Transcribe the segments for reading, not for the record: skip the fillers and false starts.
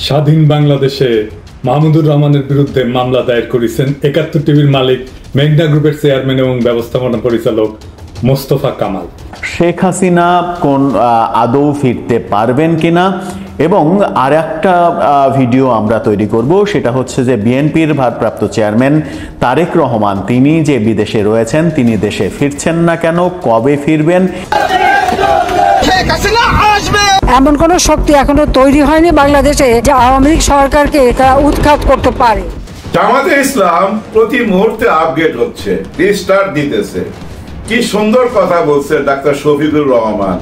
স্বাধীন বাংলাদেশে মাহমুদুর রহমানের বিরুদ্ধে মামলা দায়ের করেছেন ৭১ টিভির মালিক মেঘনা গ্রুপের চেয়ারম্যান এবং ব্যবস্থাপনা পরিচালক মোস্তফা কামাল। শেখ হাসিনা কোন আদৌ ফিরতে পারবেন কিনা এবং আর একটা ভিডিও আমরা তৈরি করব, সেটা হচ্ছে যে বিএনপির ভারপ্রাপ্ত চেয়ারম্যান তারেক রহমান তিনি যে বিদেশে রয়েছেন তিনি দেশে ফিরছেন না কেন, কবে ফিরবেন। এমন কোন শক্তি এখনো তৈরি হয়নি বাংলাদেশে যে আওয়ামী লীগ সরকারকে তারা উৎখাত করতে পারে। জামাতে ইসলাম প্রতি মুহূর্তে আপগ্রেড হচ্ছে, রিস্টার্ট দিতেছে। কি সুন্দর কথা বলছে ডাক্তার শফিকুর রহমান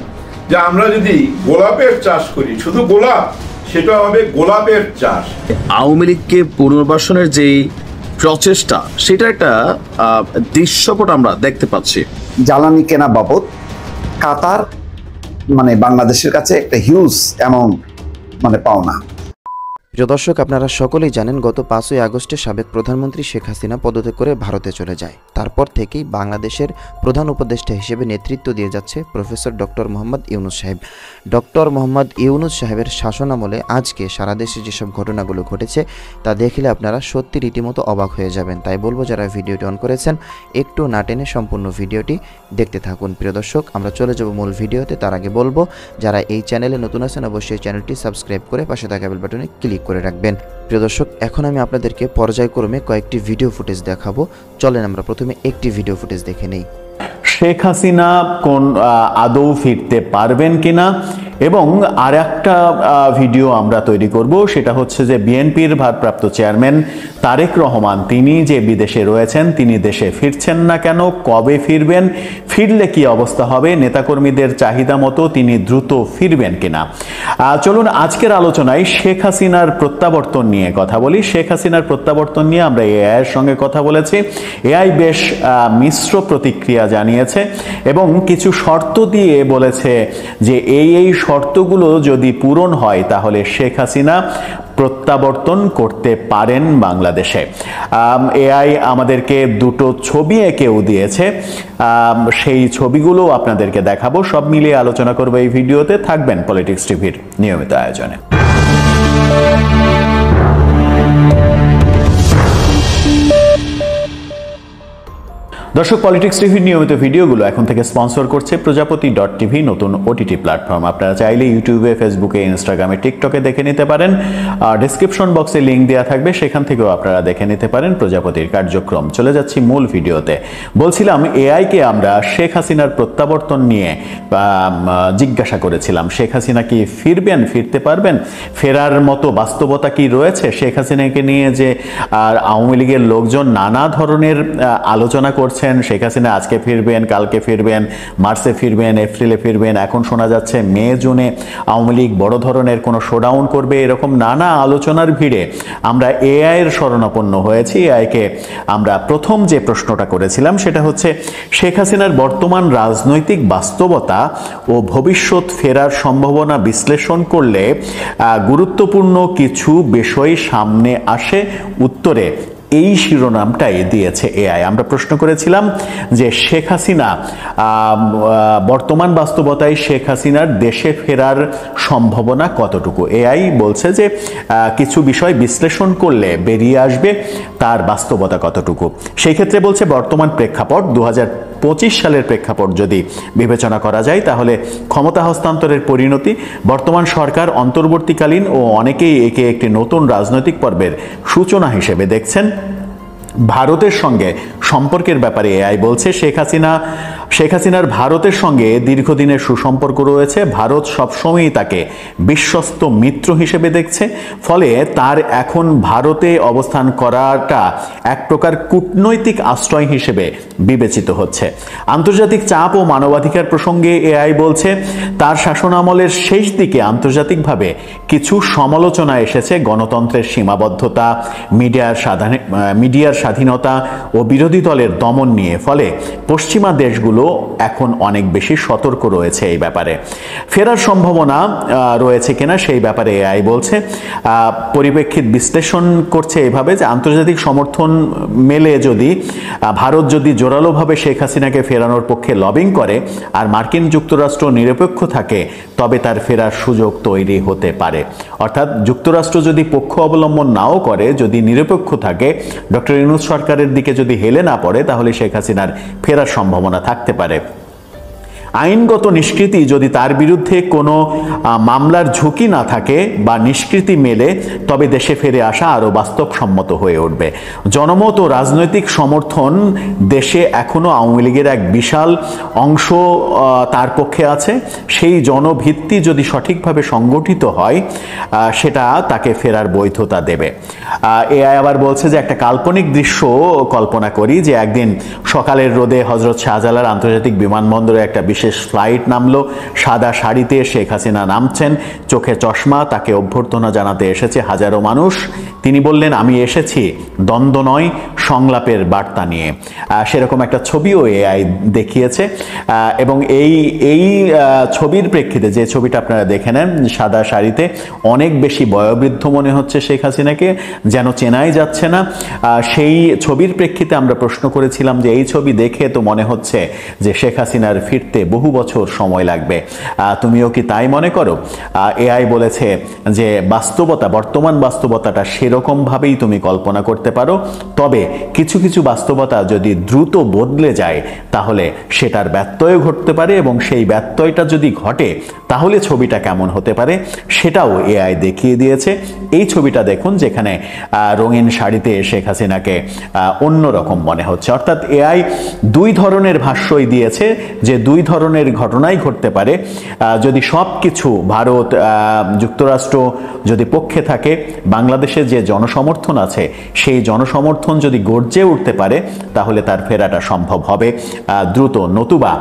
যে আমরা যদি গোলাপের চাষ করি, শুধু গোলাপ, সেটা হবে গোলাপের চাষ। আওয়ামী লীগকে পুনর্বাসনের যে প্রচেষ্টা, সেটা একটা দৃশ্যপট আমরা দেখতে পাচ্ছি। জ্বালানি কেনা বাবদ কাতার বাংলাদেশের কাছে একটা হিউজ অ্যামাউন্ট পাওনা। প্রিয় দর্শক, আপনারা সকলেই জানেন গত ৫ই আগস্টে সাবেক প্রধানমন্ত্রী শেখ হাসিনা পদত্যাগ করে ভারতে চলে যায়। তারপর থেকেই বাংলাদেশের প্রধান উপদেষ্টা হিসেবে নেতৃত্ব দিয়ে যাচ্ছে প্রফেসর ডক্টর মোহাম্মদ ইউনূস সাহেব। ডক্টর মোহাম্মদ ইউনূস সাহেবের শাসনামলে আজকে সারা দেশে যেসব ঘটনাগুলো ঘটেছে তা দেখলে আপনারা সত্যি রীতিমতো অবাক হয়ে যাবেন। তাই বলবো যারা ভিডিওটি অন করেছেন একটু না টেনে সম্পূর্ণ ভিডিওটি দেখতে থাকুন। প্রিয় দর্শক, আমরা চলে যাব মূল ভিডিওতে। তার আগে বলবো যারা এই চ্যানেলে নতুন আছেন অবশ্যই চ্যানেলটি সাবস্ক্রাইব করে পাশে থাকা বেল বাটনে ক্লিক করে রাখবেন। প্রিয় দর্শক, এখন আমি আপনাদেরকে পর্যায়ক্রমে কয়েকটি ভিডিও ফুটেজ দেখাবো। চলেন আমরা প্রথমে একটি ভিডিও ফুটেজ দেখে নেই। শেখ হাসিনা কোন আদৌ ফিরতে পারবেন কিনা এবং আর একটা ভিডিও আমরা তৈরি করব, সেটা হচ্ছে যে বিএনপির ভারপ্রাপ্ত চেয়ারম্যান তারেক রহমান তিনি যে বিদেশে রয়েছেন তিনি দেশে ফিরছেন না কেন, কবে ফিরবেন, ফিরলে কি অবস্থা হবে, নেতাকর্মীদের চাহিদা মতো তিনি দ্রুত ফিরবেন কিনা। চলুন আজকের আলোচনায় শেখ হাসিনার প্রত্যাবর্তন নিয়ে কথা বলি। শেখ হাসিনার প্রত্যাবর্তন নিয়ে আমরা এআইয়ের সঙ্গে কথা বলেছি। এআই বেশ মিশ্র প্রতিক্রিয়া জানিয়েছে এবং কিছু শর্ত দিয়ে বলেছে যে এই শর্তগুলো যদি পূরণ হয় তাহলে শেখ হাসিনা প্রত্যাবর্তন করতে পারেন বাংলাদেশে। এআই আমাদেরকে দুটো ছবি এঁকেও দিয়েছে, সেই ছবিগুলো আপনাদেরকে দেখাবো। সব মিলিয়ে আলোচনা করবো এই ভিডিওতে। থাকবেন পলিটিক্স টিভির নিয়মিত আয়োজনে। দর্শক, পলিটিক্স টিভির নিয়মিত ভিডিওগুলো এখন থেকে স্পন্সর করছে প্রজাপতি.টিভি, নতুন ওটিটি প্ল্যাটফর্ম। আপনারা চাইলে ইউটিউবে, ফেসবুকে, ইনস্টাগ্রামে, টিকটকে দেখে নিতে পারেন। ডেসক্রিপশন বক্সে লিঙ্ক দেওয়া থাকবে, সেখান থেকেও আপনারা দেখে নিতে পারেন প্রজাপতির কার্যক্রম। চলে যাচ্ছি মূল ভিডিওতে। বলছিলাম এআইকে আমরা শেখ হাসিনার প্রত্যাবর্তন নিয়ে জিজ্ঞাসা করেছিলাম। শেখ হাসিনা কি ফিরবেন, ফিরতে পারবেন, ফেরার মতো বাস্তবতা কি রয়েছে? শেখ হাসিনাকে নিয়ে যে আওয়ামী লীগের লোকজন নানা ধরনের আলোচনা করছে, শেখ হাসিনা আজকে ফিরবেন, কালকে ফিরবেন, মার্চে ফিরবেন, এপ্রিলে ফিরবেন, এখন শোনা যাচ্ছে মে জুনে আওয়ামী লীগ বড় ধরনের কোনো শোডাউন করবে। এরকম নানা আলোচনার ভিড়ে আমরা এআই এর শরণাপন্ন হয়েছি। এআইকে আমরা প্রথম যে প্রশ্নটা করেছিলাম সেটা হচ্ছে শেখ হাসিনার বর্তমান রাজনৈতিক বাস্তবতা ও ভবিষ্যৎ ফেরার সম্ভাবনা বিশ্লেষণ করলে গুরুত্বপূর্ণ কিছু বিষয় সামনে আসে। উত্তরে এই শিরোনামটাই দিয়েছে এআই। আমরা প্রশ্ন করেছিলাম যে শেখ হাসিনা বর্তমান বাস্তবতায় শেখ হাসিনার দেশে ফেরার সম্ভাবনা কতটুকু। এআই বলছে যে কিছু বিষয় বিশ্লেষণ করলে বেরিয়ে আসবে তার বাস্তবতা কতটুকু। সেই ক্ষেত্রে বলছে বর্তমান প্রেক্ষাপট ২০২৫ সালের প্রেক্ষাপট যদি বিবেচনা করা যায় তাহলে ক্ষমতা হস্তান্তরের পরিণতি, বর্তমান সরকার অন্তর্বর্তীকালীন ও অনেকেই একে একটি নতুন রাজনৈতিক পর্বের সূচনা হিসেবে দেখছেন। ভারতের সঙ্গে সম্পর্কের ব্যাপারে এআই বলছে শেখ হাসিনার ভারতের সঙ্গে দীর্ঘদিনের সুসম্পর্ক রয়েছে। ভারত সবসময়ই তাকে বিশ্বস্ত মিত্র হিসেবে দেখছে, ফলে তার এখন ভারতে অবস্থান করাটা এক প্রকার কূটনৈতিক আশ্রয় হিসেবে বিবেচিত হচ্ছে। আন্তর্জাতিক চাপ ও মানবাধিকার প্রসঙ্গে এআই বলছে তার শাসনামলের শেষ দিকে আন্তর্জাতিকভাবে কিছু সমালোচনা এসেছে। গণতন্ত্রের সীমাবদ্ধতা, মিডিয়ার স্বাধীনতা ও বিরোধী দলের দমন নিয়ে, ফলে পশ্চিমা দেশগুলো এখন অনেক বেশি সতর্ক রয়েছে এই ব্যাপারে। ফেরার সম্ভাবনা রয়েছে কিনা সেই ব্যাপারে এআই বলছে। পরিপ্রেক্ষিত বিশ্লেষণ করছে এভাবে যে আন্তর্জাতিক সমর্থন মেলে যদি ভারত যদি জোরালোভাবে শেখ হাসিনাকে ফেরানোর পক্ষে লবিং করে আর মার্কিন যুক্তরাষ্ট্র নিরপেক্ষ থাকে, তবে তার ফেরার সুযোগ তৈরি হতে পারে। অর্থাৎ যুক্তরাষ্ট্র যদি পক্ষ অবলম্বন নাও করে, যদি নিরপেক্ষ থাকে, ডক্টর ইউনূস সরকারের দিকে যদি হেলে না পড়ে, তাহলে শেখ হাসিনার ফেরার সম্ভাবনা থাকতে পারে। আইনগত নিষ্কৃতি যদি তার বিরুদ্ধে কোনো মামলার ঝুঁকি না থাকে বা নিষ্কৃতি মেলে, তবে দেশে ফিরে আসা আরও বাস্তবসম্মত হয়ে উঠবে। জনমত ও রাজনৈতিক সমর্থন দেশে এখনও আওয়ামী লীগের এক বিশাল অংশ তার পক্ষে আছে। সেই জনভিত্তি যদি সঠিকভাবে সংগঠিত হয়, সেটা তাকে ফেরার বৈধতা দেবে। এআই আবার বলছে যে একটা কাল্পনিক দৃশ্য কল্পনা করি যে একদিন সকালের রোদে হজরত শাহজালাল আন্তর্জাতিক বিমানবন্দরে একটা বিশেষ ফ্লাইট নামলো, সাদা শাড়িতে শেখ হাসিনা নামছেন, চোখে চশমা, তাকে অভ্যর্থনা জানাতে এসেছে হাজারো মানুষ। তিনি বললেন, আমি এসেছি দ্বন্দ্ব নয় সংলাপের বার্তা নিয়ে। সেরকম একটা ছবিও এআই দেখিয়েছে এবং এই ছবির প্রেক্ষিতে যে ছবিটা আপনারা দেখে নেন, সাদা শাড়িতে অনেক বেশি বয়োবৃদ্ধ মনে হচ্ছে শেখ হাসিনাকে, যেন চেনাই যাচ্ছে না। সেই ছবির প্রেক্ষিতে আমরা প্রশ্ন করেছিলাম যে এই ছবি দেখে তো মনে হচ্ছে যে শেখ হাসিনার ফিরতে বহু বছর সময় লাগবে, তুমিও কি তাই মনে করো? এআই বলেছে যে বাস্তবতা, বর্তমান বাস্তবতাটা সেরকমভাবেই তুমি কল্পনা করতে পারো, তবে কিছু কিছু বাস্তবতা যদি দ্রুত বদলে যায় তাহলে সেটার ব্যত্যয় ঘটতে পারে, এবং সেই ব্যত্যয়টা যদি ঘটে তাহলে ছবিটা কেমন হতে পারে সেটাও এআই দেখিয়ে দিয়েছে। এই ছবিটা দেখুন, যেখানে রঙিন শাড়িতে শেখ হাসিনাকে অন্যরকম মনে হচ্ছে। অর্থাৎ এআই দুই ধরনের ভাষ্যই দিয়েছে যে দুই ধরনের ঘটনাই ঘটতে পারে। যদি সব কিছু ভারত, যুক্তরাষ্ট্র যদি পক্ষে থাকে, বাংলাদেশে যে জনসমর্থন আছে সেই জনসমর্থন যদি গর্জে উঠতে পারে, তাহলে তার ফেরাটা সম্ভব হবে দ্রুত। নতুবা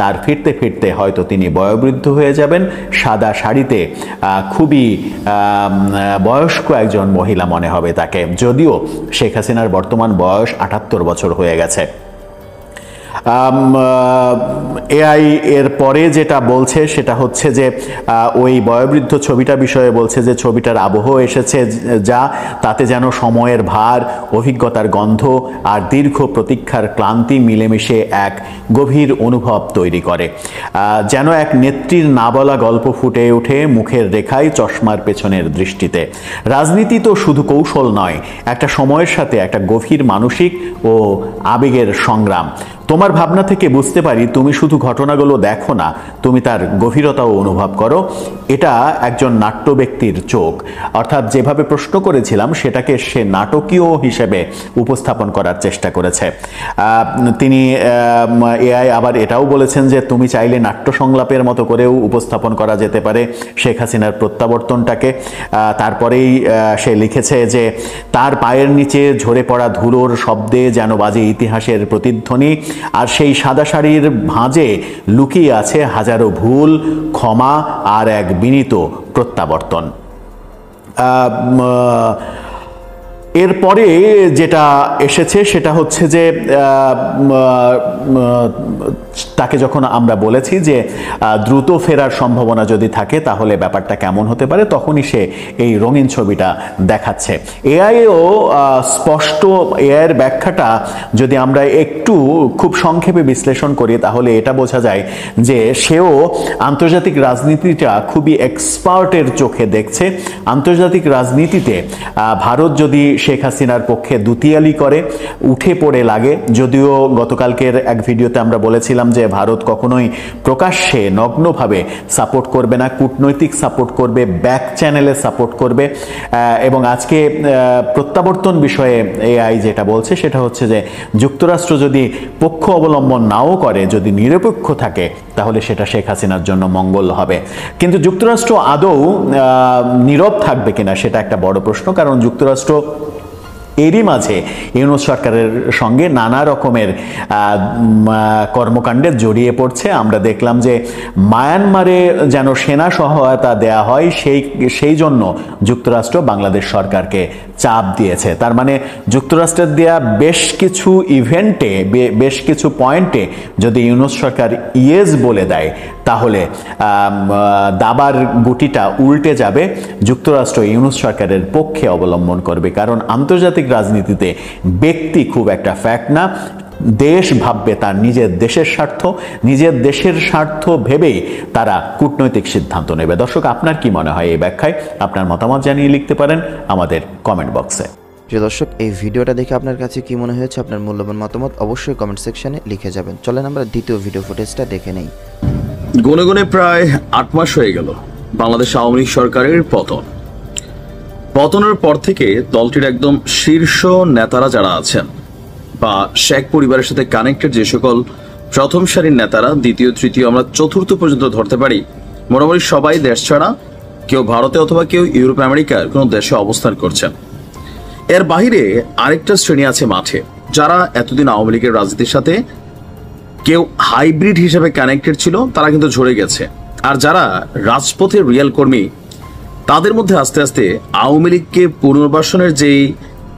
তার ফিরতে ফিরতে হয়তো তিনি বয়োবৃদ্ধ হয়ে যাবেন। সাদা শাড়িতে খুবই বয়স্ক একজন মহিলা মনে হবে তাকে, যদিও শেখ হাসিনার বর্তমান বয়স 78 বছর হয়ে গেছে। এআই এর পরে যেটা বলছে সেটা হচ্ছে যে ওই বয়োবৃদ্ধ ছবিটা বিষয়ে বলছে যে ছবিটার আবহ এসেছে যা, তাতে যেন সময়ের ভার, অভিজ্ঞতার গন্ধ আর দীর্ঘ প্রতীক্ষার ক্লান্তি মিলেমিশে এক গভীর অনুভব তৈরি করে। যেন এক নেত্রীর না বলা গল্প ফুটে ওঠে মুখের রেখায়, চশমার পেছনের দৃষ্টিতে। রাজনীতি তো শুধু কৌশল নয়, একটা সময়ের সাথে একটা গভীর মানসিক ও আবেগের সংগ্রাম। তোমার ভাবনা থেকে বুঝতে পারি তুমি শুধু ঘটনাগুলো দেখো না, তুমি তার গভীরতাও অনুভব করো। এটা একজন নাট্য ব্যক্তির চোখ। অর্থাৎ যেভাবে প্রশ্ন করেছিলাম সেটাকে সে নাটকীয় হিসেবে উপস্থাপন করার চেষ্টা করেছে। তিনি এআই আবার এটাও বলেছেন যে তুমি চাইলে নাট্য সংলাপের মতো করেও উপস্থাপন করা যেতে পারে শেখ হাসিনার প্রত্যাবর্তনটাকে। তারপরেই সে লিখেছে যে তার পায়ের নিচে ঝরে পড়া ধুলোর শব্দে যেন বাজে ইতিহাসের প্রতিধ্বনি, আর সেই সাদা শাড়ির ভাঁজে লুকিয়ে আছে হাজারো ভুল, ক্ষমা আর এক বিনীত প্রত্যাবর্তন। এরপরে যেটা এসেছে সেটা হচ্ছে যে তাকে যখন আমরা বলেছি যে দ্রুত ফেরার সম্ভাবনা যদি থাকে তাহলে ব্যাপারটা কেমন হতে পারে, তখনই সে এই রঙিন ছবিটা দেখাচ্ছে। এআইও স্পষ্ট, এআইয়ের ব্যাখ্যাটা যদি আমরা একটু খুব সংক্ষেপে বিশ্লেষণ করি তাহলে এটা বোঝা যায় যে সেও আন্তর্জাতিক রাজনীতিটা খুবই এক্সপার্টের চোখে দেখছে। আন্তর্জাতিক রাজনীতিতে ভারত যদি শেখ হাসিনার পক্ষে দুতিয়ালি করে, উঠে পড়ে লাগে, যদিও গতকালকের এক ভিডিওতে আমরা বলেছিলাম যে ভারত কখনোই প্রকাশ্যে নগ্নভাবে সাপোর্ট করবে না, কূটনৈতিক সাপোর্ট করবে, ব্যাক চ্যানেলে সাপোর্ট করবে। এবং আজকে প্রত্যাবর্তন বিষয়ে এআই যেটা বলছে সেটা হচ্ছে যে যুক্তরাষ্ট্র যদি পক্ষ অবলম্বন নাও করে, যদি নিরপেক্ষ থাকে, তাহলে সেটা শেখ হাসিনার জন্য মঙ্গল হবে। কিন্তু যুক্তরাষ্ট্র আদৌ নীরব থাকবে কিনা সেটা একটা বড় প্রশ্ন, কারণ যুক্তরাষ্ট্র এরই মাঝে ইউনূস সরকারের সঙ্গে নানা রকমের কর্মকাণ্ডে জড়িয়ে পড়ছে। আমরা দেখলাম যে মায়ানমারে যেন সেনা সহায়তা দেয়া হয়, সেই জন্য যুক্তরাষ্ট্র বাংলাদেশ সরকারকে চাপ দিয়েছে। তার মানে যুক্তরাষ্ট্রের দেয়া বেশ কিছু ইভেন্টে, বেশ কিছু পয়েন্টে যদি ইউনূস সরকার ইয়েস বলে দেয়, তাহলে দাবার গুটিটা উল্টে যাবে, যুক্তরাষ্ট্র ইউনূস সরকারের পক্ষে অবলম্বন করবে। কারণ আন্তর্জাতিক রাজনীতিতে ব্যক্তি খুব একটা ফ্যাক্ট না, দেশ ভাববে তার নিজের দেশের স্বার্থ, নিজের দেশের স্বার্থ ভেবেই তারা কূটনৈতিক সিদ্ধান্ত নেবে। দর্শক, আপনার কি মনে হয় এই ব্যাখ্যায়? আপনার মতামত জানিয়ে লিখতে পারেন আমাদের কমেন্ট বক্সে। প্রিয় দর্শক, এই ভিডিওটা দেখে আপনার কাছে কি মনে হয়েছে? আপনার মূল্যবান মতামত অবশ্যই কমেন্ট সেকশনে লিখে যাবেন। চলেন আমরা দ্বিতীয় ভিডিও ফুটেজটা দেখে নেই। গুনে গুনে প্রায় 8 মাস হয়ে গেল বাংলাদেশ আওয়ামী লীগ সরকারের পতনের পর থেকে দলটির একদম শীর্ষ নেতারা যারা আছেন বা শেখ পরিবারের সাথে কানেক্টেড যে সকল প্রথম সারির নেতারা, দ্বিতীয়, তৃতীয়, আমরা চতুর্থ পর্যন্ত ধরতে পারি, মোটামুটি সবাই দেশ ছাড়া, কেউ ভারতে অথবা কেউ ইউরোপ আমেরিকার কোনো দেশে অবস্থান করছেন। এর বাহিরে আরেকটা শ্রেণী আছে মাঠে, যারা এতদিন আওয়ামী লীগের রাজনীতির সাথে কেউ হাইব্রিড হিসেবে কানেক্টেড ছিল, তারা কিন্তু ঝরে গেছে। আর যারা রাজপথের রিয়েল কর্মী, তাদের মধ্যে আস্তে আস্তে আওয়ামী লীগকে পুনর্বাসনের যেই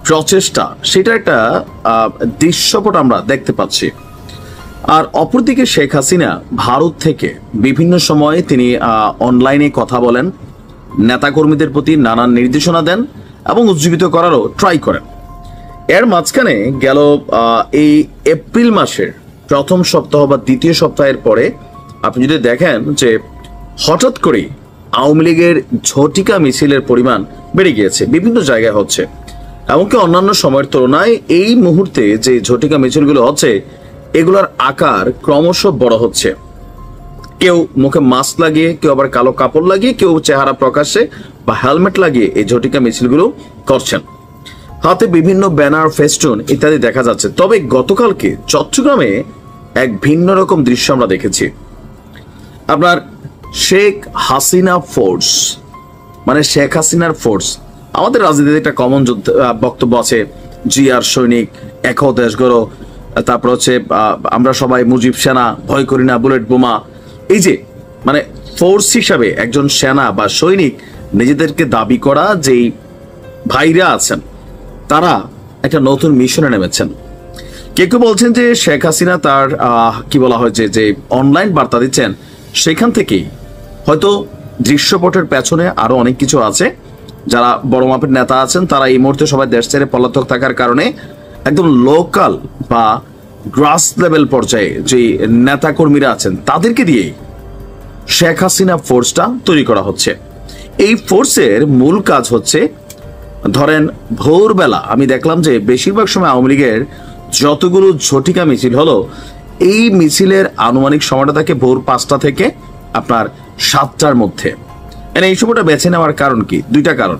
প্রচেষ্টা, সেটা একটা দৃশ্যপট আমরা দেখতে পাচ্ছি। আর অপরদিকে শেখ হাসিনা ভারত থেকে বিভিন্ন সময়ে তিনি অনলাইনে কথা বলেন, নেতাকর্মীদের প্রতি নানান নির্দেশনা দেন এবং উজ্জীবিত করারও ট্রাই করেন। এর মাঝখানে গেল এই এপ্রিল মাসের প্রথম সপ্তাহ বা দ্বিতীয় সপ্তাহের পরে আপনি যদি দেখেন যে হঠাৎ করেই আওয়ামী লীগের ঝটিকা মিছিলের পরিমাণ বেড়ে গিয়েছে, বিভিন্ন জায়গায় হচ্ছে। এমনকি অন্যান্য সময়ের তুলনায় এই মুহূর্তে যে ঝটিকা মিছিলগুলো হচ্ছে, এগুলোর আকার ক্রমশ বড় হচ্ছে। কেউ মুখে মাস্ক লাগিয়ে, কেউ আবার কালো কাপড় লাগিয়ে, কেউ চেহারা প্রকাশে বা হেলমেট লাগিয়ে এই ঝটিকা মিছিলগুলো করছেন। হাতে বিভিন্ন ব্যানার, ফেস্টুন ইত্যাদি দেখা যাচ্ছে। তবে গতকালকে চট্টগ্রামে এক ভিন্ন রকম দৃশ্য আমরা দেখেছি। আপনার শেখ হাসিনা ফোর্স, মানে শেখ হাসিনার ফোর্স, আমাদের রাজনীতিতে একটা কমন বক্তব্য আছে, জিআর সৈনিক, একো দেশ গড়ো, তারপর হচ্ছে আমরা সবাই মুজিব সেনা, ভয় করি না বুলেট বোমা। এই যে মানে ফোর্স হিসাবে একজন সেনা বা সৈনিক নিজেদেরকে দাবি করা যেই ভাইরা আছেন, তারা একটা নতুন মিশনে নেমেছেন। কেউ কেউ বলছেন যে শেখ হাসিনা তার কি বলা হয় যে অনলাইন বার্তা দিচ্ছেন, সেখান থেকেই হয়তো দৃশ্যপটের পেছনে আরো অনেক কিছু আছে। যারা বড় মাপের নেতা আছেন, তারা এই মুহূর্তে সবাই দেশ ছেড়ে পলাতক থাকার কারণে একদম লোকাল বা গ্রাস লেভেল পর্যায়ে যে নেতা কর্মীরা আছেন, তাদেরকে দিয়েই শেখ হাসিনা ফোর্সটা তৈরি করা হচ্ছে। এই ফোর্সের মূল কাজ হচ্ছে, ধরেন ভোরবেলা আমি দেখলাম যে বেশিরভাগ সময় আওয়ামী লীগের যতগুলো ঝটিকা মিছিল হলো, এই মিছিলের আনুমানিক সময়টা থাকে ভোর 5টা থেকে আপনার 7টার মধ্যে। এই সময়টা বেছে নেওয়ার কারণ কি? দুইটা কারণ।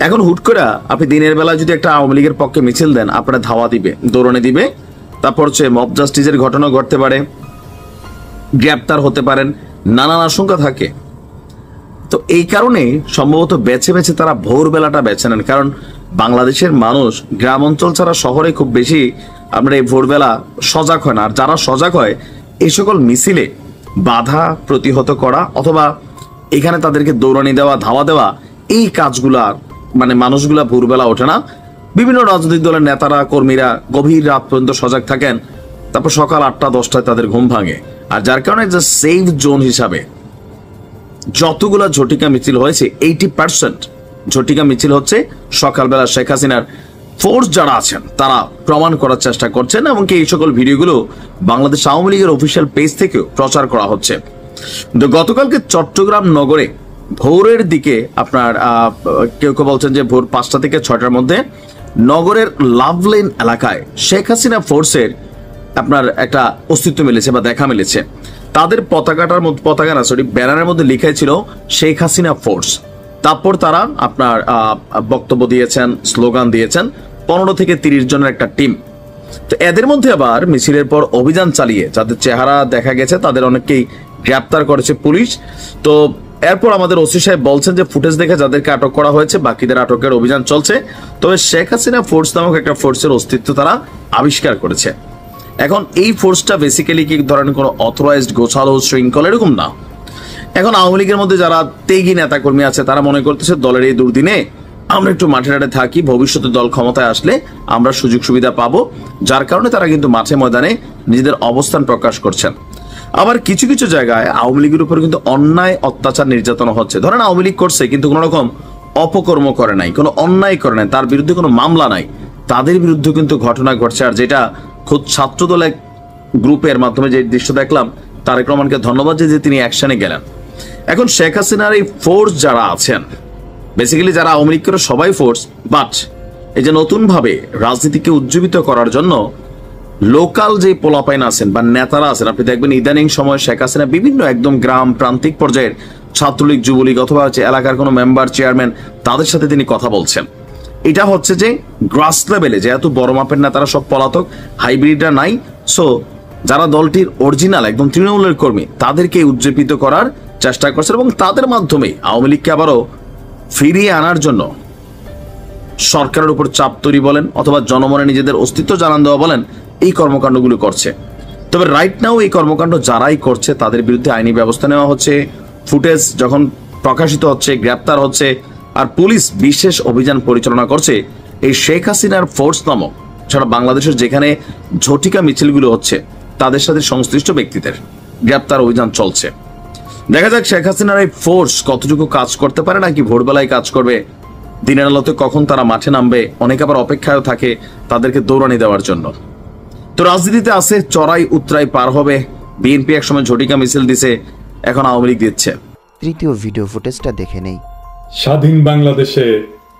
এখন হুট করে আপনি দিনের বেলা যদি একটা আওয়ামী লীগের পক্ষে মিছিল দেন, আপনারা ধাওয়া দিবে, দৌড়ানি দিবে, তারপর হচ্ছে মব জাস্টিসের ঘটনা ঘটতে পারে, গ্রেপ্তার হতে পারেন, নানান আশঙ্কা থাকে। তো এই কারণে সম্ভবত বেছে বেছে তারা ভোরবেলাটা বেছে নেন। কারণ বাংলাদেশের মানুষ গ্রাম অঞ্চল ছাড়া শহরে খুব বেশি আমরা এই ভোরবেলা সজাগ হয় না। আর যারা সজাগ হয়, এই সকল মিছিলে বাধা প্রতিহত করা অথবা এখানে তাদেরকে দৌড়ানি দেওয়া, ধাওয়া দেওয়া, এই কাজগুলা মানে মানুষগুলা ভোরবেলা ওঠে না। বিভিন্ন রাজনৈতিক দলের নেতারা, কর্মীরা গভীর রাত পর্যন্ত সজাগ থাকেন, তারপর সকাল 8টা 10টায় তাদের ঘুম ভাঙে। আর যার কারণে যে সেফ জোন হিসাবে যতগুলা ঝটিকা মিছিল হয়েছে, 80% ঝটিকা মিছিল হচ্ছে সকালবেলা শেখ হাসিনার ফোর্স যারা আছেন তারা প্রমাণ করার চেষ্টা করছেন। এমনকি এই সকল ভিডিওগুলো বাংলাদেশ আওয়ামী লীগের অফিসিয়াল পেজ থেকেও প্রচার করা হচ্ছে। গতকালকে চট্টগ্রাম নগরে ভোরের দিকে আপনার কেউ কেউ বলছেন যে ভোর 5টা থেকে 6টার মধ্যে নগরের লাভলেন এলাকায় শেখ হাসিনা ফোর্সের আপনার একটা অস্তিত্ব মিলেছে বা দেখা মিলেছে। তাদের ব্যানারের মধ্যে লিখাই ছিল শেখ হাসিনা ফোর্স। তারপর তারা আপনার বক্তব্য দিয়েছেন, স্লোগান দিয়েছেন, 15 থেকে 30 জনের একটা টিম। তো এদের মধ্যে আবার মিছিলের পর অভিযান চালিয়ে যাদের চেহারা দেখা গেছে তাদের অনেককেই গ্রেপ্তার করেছে পুলিশ। তো এরপর আমাদের ওসি সাহেব বলছেন যে ফুটেজ দেখে যাদেরকে আটক করা হয়েছে বাকিদের আটকের অভিযান চলছে, তবে শেখ হাসিনা ফোর্স নামক একটা ফোর্সের অস্তিত্ব তারা আবিষ্কার করেছে। এখন এই ফোর্সটা বেসিক্যালি কি ধরনের কোনো অথরাইজড গোছালো শৃঙ্খল এরকম না। এখন আওয়ামী লীগের মধ্যে যারা তেগি নেতাকর্মী আছে তারা মনে করতেছে দলের এই দুর্দিনে আমরা একটু মাঠে ঘাটে থাকি, ভবিষ্যতে দল ক্ষমতায় আসলে আমরা সুযোগ সুবিধা পাবো, যার কারণে তারা কিন্তু মাঠে ময়দানে নিজেদের অবস্থান প্রকাশ করছেন। আবার কিছু কিছু জায়গায় আওয়ামী লীগের উপর কিন্তু অন্যায় অত্যাচার নির্যাতন হচ্ছে। ধরেন আওয়ামী লীগ করছে কিন্তু কোনো রকম অপকর্ম করে নাই, কোনো অন্যায় করে নাই, তার বিরুদ্ধে কোনো মামলা নাই, তাদের বিরুদ্ধে কিন্তু ঘটনা ঘটছে। আর যেটা খুদ ছাত্রদল এক গ্রুপের মাধ্যমে যে দৃশ্য দেখলাম, তারেক রহমানকে ধন্যবাদ যে তিনি অ্যাকশনে গেলেন। এখন শেখ হাসিনার এই ফোর্স যারা আছেন, বেসিক্যালি যারা আওয়ামী লীগ করে সবাই ফোর্স, বাট এই যে নতুন ভাবে রাজনীতিকে উজ্জীবিত করার জন্য লোকাল যে পোলাপাইন আছেন বা নেতারা আছেন, আপনি দেখবেন ইদানিং সময় শেখ হাসিনা বিভিন্ন একদম গ্রাম প্রান্তিক পর্যায়ের ছাত্রলীগ, যুবলীগ অথবা হচ্ছে এলাকার কোনো মেম্বার, চেয়ারম্যান, তাদের সাথে তিনি কথা বলছেন। এটা হচ্ছে যে গ্রাস লেভেলে যেহেতু বড় মাপের নেতারা সব পলাতক, হাইব্রিডরা নাই, সো যারা দলটির অরিজিনাল একদম তৃণমূলের কর্মী তাদেরকে উজ্জীবিত করার চেষ্টা করছেন এবং তাদের মাধ্যমে আওয়ামী লীগকে আবারও ফিরিয়ে আনার জন্য সরকারের উপর চাপ তৈরি বলেন অথবা জনমনে নিজেদের অস্তিত্ব জানান দেওয়া বলেন, এই কর্মকাণ্ডগুলো করছে। তবে রাইট নাও এই কর্মকাণ্ড যারাই করছে তাদের বিরুদ্ধে আইনি ব্যবস্থা নেওয়া হচ্ছে, ফুটেজ যখন প্রকাশিত হচ্ছে গ্রেপ্তার হচ্ছে, আর পুলিশ বিশেষ অভিযান পরিচালনা করছে এই শেখ হাসিনার ফোর্স নামক সারা বাংলাদেশের যেখানে ঝটিকা মিছিলগুলো হচ্ছে তাদের সাথে সংশ্লিষ্ট ব্যক্তিদের গ্রেপ্তার অভিযান চলছে। দেখা যাক শেখ হাসিনার এই ফোর্স কতটুকু কাজ করতে পারে, নাকি ভোরবেলায় কাজ করবে, দিনের আলোতে কখন তারা মাঠে নামবে, অনেক আবার অপেক্ষায় থাকে তাদেরকে দৌড়ানি দেওয়ার জন্য। তো রাজনীতিতে আছে চড়াই উতরাই পার হবে। বিএনপি একসময় ঝটিকা মিছিল দিছে, এখন আওয়ামী লীগ দিচ্ছে। তৃতীয় ভিডিও ফুটেজটা দেখে নেই। স্বাধীন বাংলাদেশে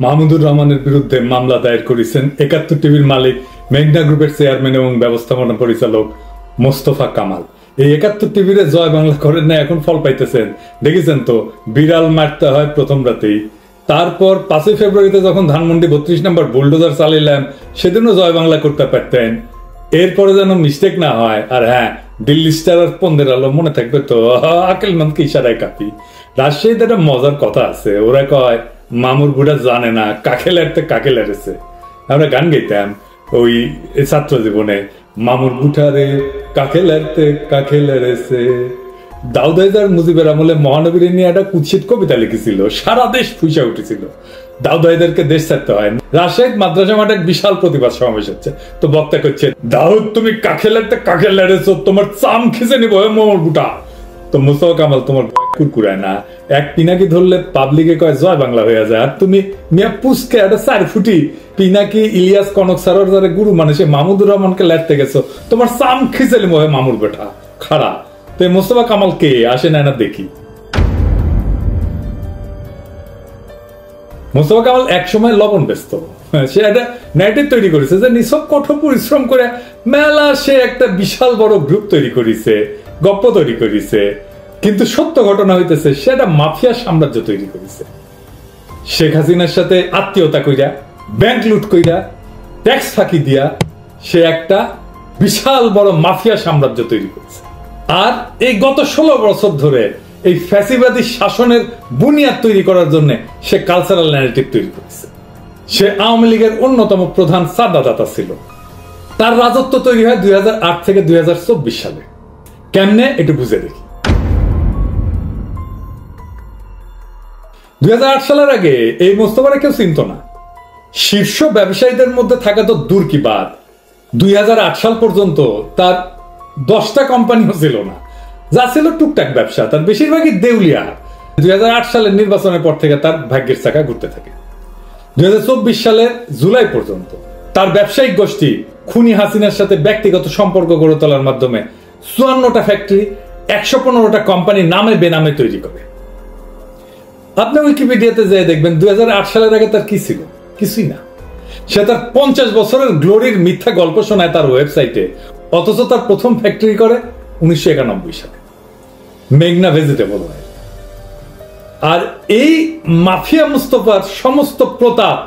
মাহমুদুর রহমানের বিরুদ্ধে মামলা দায়ের করেছেন ৭১ টিভির মালিক, মেঘনা গ্রুপের চেয়ারম্যান এবং ব্যবস্থাপনা পরিচালক মোস্তফা কামাল। এই ৭১ টিভির জয় বাংলা করেন না, এখন ফল পাইতেছেন। দেখেছেন তো, বিড়াল মারতে হয় প্রথম রাতেই। তারপর ৫ই ফেব্রুয়ারিতে যখন ধানমন্ডি ৩২ নম্বর বুলডোজার চালাইলাম, সেদিনও জয় বাংলা করতে পারতেন। এরপরে যেন মিস্টেক না হয়। আর হ্যাঁ, দিল্লি স্টার আর পন্দের আলো মনে থাকবে তো, আকেলমনকে ইশারায় কাপি। রাজশাহীতে একটা মজার কথা আছে, ওরা কয় মামুর বুড়া জানে না কাকে লাড়তে কাকে লাড়েছে। আমরা গান গাইতাম ওই ছাত্র জীবনে, মামুর বুঠারে কাকে লাড়তে কাকে লাড়েছে। দাউদ হায়দার মুজিবের আমলে মহানবীর নিয়ে একটা কুৎসিত কবিতা লিখেছিল, সারা দেশ ফুঁসে উঠেছিল। দাউদ হায়দারকে দেশ ছাড়তে হয়। রাজশাহীর মাদ্রাসা মাঠে এক বিশাল প্রতিবাদ সমাবেশ হচ্ছে, তো বক্তা করছে, দাউদ তুমি কাকে লাড়তে কাকে লাড়েছো, তোমার চাম খিচে নিবো মামুর বুটা। তো মোস্তফা কামাল, তোমার কুরকুরায় না, এক পিনাকি ধরলে পাবলিকে কয় জয় বাংলা হয়ে যায়, আর তুমি মিয়া পুষকে একটা 4 ফুটি পিনাকি ইলিয়াস কনক সারর যারা গুরু মানুষে মাহমুদুর রহমানকে লাড়তে গেছো, তোমার চাম খিচে নিবো মামুর বেটা খাড়া। তো মোস্তফা কামাল কে আসে না দেখি। মোস্তফা কামাল এক সময় লবণ ব্যস্ত, সে একটা ন্যারেটিভ তৈরি করেছে যে নিছক কঠোর পরিশ্রম করে মেলা সে একটা বিশাল বড় গ্রুপ তৈরি করেছে, গপ্প তৈরি করেছে। কিন্তু সত্য ঘটনা হইতেছে সে একটা মাফিয়া সাম্রাজ্য তৈরি করেছে। শেখ হাসিনার সাথে আত্মীয়তা কইরা, ব্যাংক লুট কইরা, ট্যাক্স ফাঁকি দিয়া সে একটা বিশাল বড় মাফিয়া সাম্রাজ্য তৈরি করেছে। আর এই গত 16 বছর ধরে এই ফ্যাসিবাদী শাসনের বুনিয়াদ তৈরি করার জন্য সে কালচারাল ন্যারেটিভ তৈরি করেছে। সে আওয়ামী লীগের অন্যতম প্রধান চাঁদাদাতা ছিল। তার রাজত্ব তৈরি হয় 2008 থেকে 2024 সালে। কেমনে একটু বুঝে দেখি। 2008 সালের আগে এই মোস্তফারে কেউ চিনত না। শীর্ষ ব্যবসায়ীদের মধ্যে থাকা তো দূর কি বাদ, 2008 সাল পর্যন্ত তার 10টা কোম্পানিও ছিল না, যা ছিল টুকটাক ব্যবসা। তার বেশিরভাগই দেউলিয়া। 2008 সালের নির্বাচনের পর থেকে তার ভাগ্যের চাকা ঘুরতে থাকে। 2024 সালের জুলাই পর্যন্ত তার ব্যবসায়িক গোষ্ঠী খুনি হাসিনার সাথে ব্যক্তিগত সম্পর্ক গড়ে তোলার মাধ্যমে 54টা ফ্যাক্টরি, 115টা কোম্পানি নামে বেনামে তৈরি করে। আপনি উইকিপিডিয়াতে যেয়ে দেখবেন 2008 সালের আগে তার কি ছিল, কিছুই না। সে তার 50 বছরের গ্লোরির মিথ্যা গল্প শোনায় তার ওয়েবসাইটে, অথচ তার প্রথম ফ্যাক্টরি করে 1991 সালে, মেঘনা ভেজিটেবল অয়েল। আর এই মাফিয়া মুস্তফার সমস্ত প্রতাপ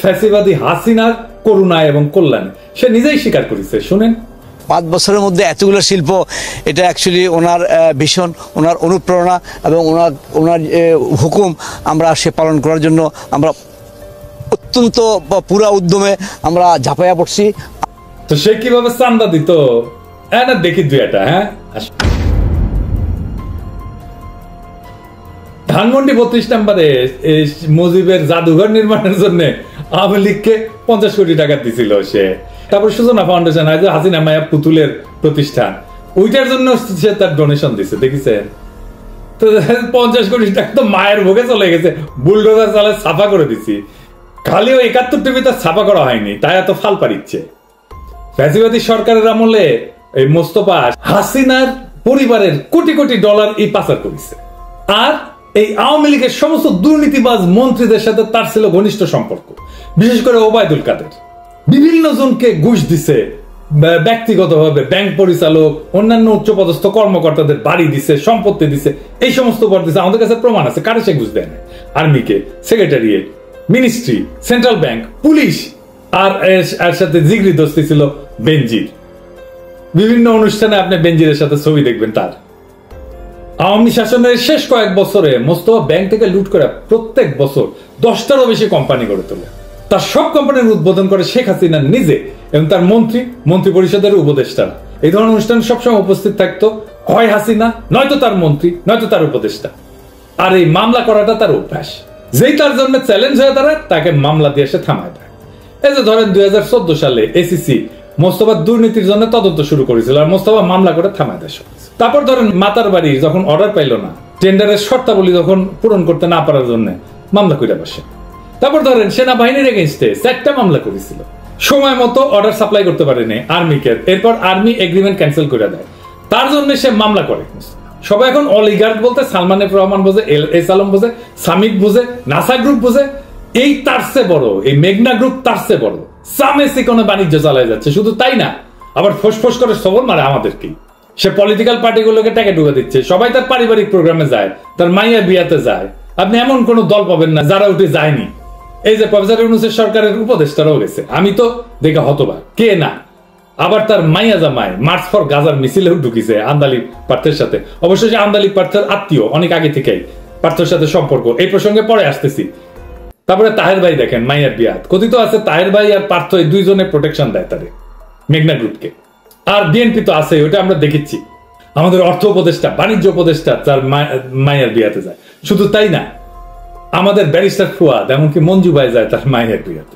ফ্যাসিবাদী হাসিনার করুণায় এবং কল্যাণে সে নিজেই স্বীকার করেছে। শুনেন, 5 বছরের মধ্যে এতগুলো শিল্প, এটা অ্যাকচুয়ালি ওনার ভীষণ, ওনার অনুপ্রেরণা এবং ওনার হুকুম আমরা সে পালন করার জন্য আমরা অত্যন্ত পুরা উদ্যমে আমরা ঝাঁপাইয়া পড়ছি। তো সে কিভাবে চান্দা দিত না দেখি দুই একটা। হ্যাঁ, ধানমন্ডি 32 নম্বরে মুজিবের জাদুঘর নির্মাণের জন্য আওয়ামী লীগকে 50 কোটি টাকা দিছিল সে। তারপর সূচনা ফাউন্ডেশন, হাসিনা মায়া পুতুলের প্রতিষ্ঠান, ওইটার জন্য সে তার ডোনেশন দিছে, দেখেছেন? তো 50 কোটি টাকা তো মায়ের ভোগে চলে গেছে, বুলডোজার চালে ছাপা করে দিছি। খালি ওই 71 টিভি তার ছাপা করা হয়নি, তাই এত ফাল পারিচ্ছে। ফ্যাসিবাদী সরকারের আমলে এই মোস্তফা হাসিনার পরিবারের কোটি কোটি ডলার এই পাচার করেছে। আর এই আওয়ামী লীগের সমস্ত দুর্নীতিবাজ মন্ত্রীদের সাথে তার ছিল ঘনিষ্ঠ সম্পর্ক, বিশেষ করে ওবায়দুল কাদের। বিভিন্ন জনকে ঘুষ দিছে, ব্যক্তিগতভাবে ব্যাংক পরিচালক, অন্যান্য উচ্চপদস্থ কর্মকর্তাদের বাড়ি দিছে, সম্পত্তি দিছে, এই সমস্ত উপহার দিছে। আমাদের কাছে প্রমাণ আছে কারে সে ঘুষ দেয় না। আর্মিকে, secretariat, ministry, central bank, police, আর এর সাথে জিগরি দোস্তি ছিল বেনজির। বিভিন্ন অনুষ্ঠানে আপনি বেনজিরের সাথে ছবি দেখবেন তার। আওয়ামী শাসনের শেষ কয়েক বছরে মোস্তফা ব্যাংক থেকে লুট করে প্রত্যেক বছর 10টারও বেশি কোম্পানি গড়ে তোলে। তার সব কোম্পানির উদ্বোধন করে শেখ হাসিনা নিজে এবং তার মন্ত্রী পরিষদের উপদেষ্টারা। এই ধরনের অনুষ্ঠানে সবসময় উপস্থিত থাকতো হয় হাসিনা, নয়তো তার মন্ত্রী, নয়তো তার উপদেষ্টা। আর এই মামলা করাটা তার অভ্যাস। যেই তার জন্য চ্যালেঞ্জ হয়ে দাঁড়ায় তাকে মামলা দিয়ে সে থামায় দেয়। এই যে ধরেন 2014 সালে এসিসি মোস্তফার দুর্নীতির জন্য তদন্ত শুরু করেছিল, আর মোস্তফা মামলা করে থামায় দেয়। তারপর ধরেন মাতার বাড়ি যখন অর্ডার পাইল না, টেন্ডারের শর্তাবলী যখন পূরণ করতে না পারার জন্য মামলা করে বসে। তারপর ধরেন সেনাবাহিনীর এগেইনস্টে 4টা মামলা করেছিল, সময় মতো অর্ডার সাপ্লাই করতে পারেনি আর্মিকে, এরপর আর্মি এগ্রিমেন্ট ক্যান্সেল করে দেয়, তার জন্য সে মামলা করে। সবাই এখন অলিগার্ড বলতে সালমান এফ রহমান বোঝে, এস আলম বোঝে, সামিক বোঝে, নাসা গ্রুপ বোঝে। এই তার চেয়ে বড়, এই মেঘনা গ্রুপ তার চেয়ে বড়, সামেসি কোনো বাণিজ্য চালায় যাচ্ছে। শুধু তাই না, আবার ফোসফোস করে সবল মারে আমাদেরকেই। সে পলিটিক্যাল পার্টিগুলোকে টাকা ঢুকে দিচ্ছে, সবাই তার পারিবারিক প্রোগ্রামে যায়, তার মাইয়া বিয়াতে যায়। আপনি এমন কোন দল পাবেন না যারা উঠে যায়নি। এই যে প্রফেসর ইউনূসের সরকারের উপদেষ্টারাও গেছে, আমি তো দেখে হতবাক, কে না। আবার তার মাইয়া জামাই মার্চ ফর গাজার মিছিলেও ঢুকিছে আন্দালি পার্থের সাথে। অবশ্য সে আন্দালি পার্থের আত্মীয়, অনেক আগে থেকেই পার্থের সাথে সম্পর্ক। এই প্রসঙ্গে পরে আসতেছি। তারপরে তাহের ভাই দেখেন, মাইয়ার বিয়াত কথিত আছে তাহের ভাই আর পার্থ এই দুইজনে প্রোটেকশন দেয় তাদের মেঘনা গ্রুপকে। আর বিএনপি তো আছে, ওইটা আমরা দেখেছি। আমাদের অর্থ উপদেষ্টা, বাণিজ্য উপদেষ্টা তার মায়ের বিয়াতে যায়। শুধু তাই না, আমাদের ব্যারিস্টার ফুয়াদ, এমনকি মঞ্জু ভাই যায় তার মায়ের বিয়াতে।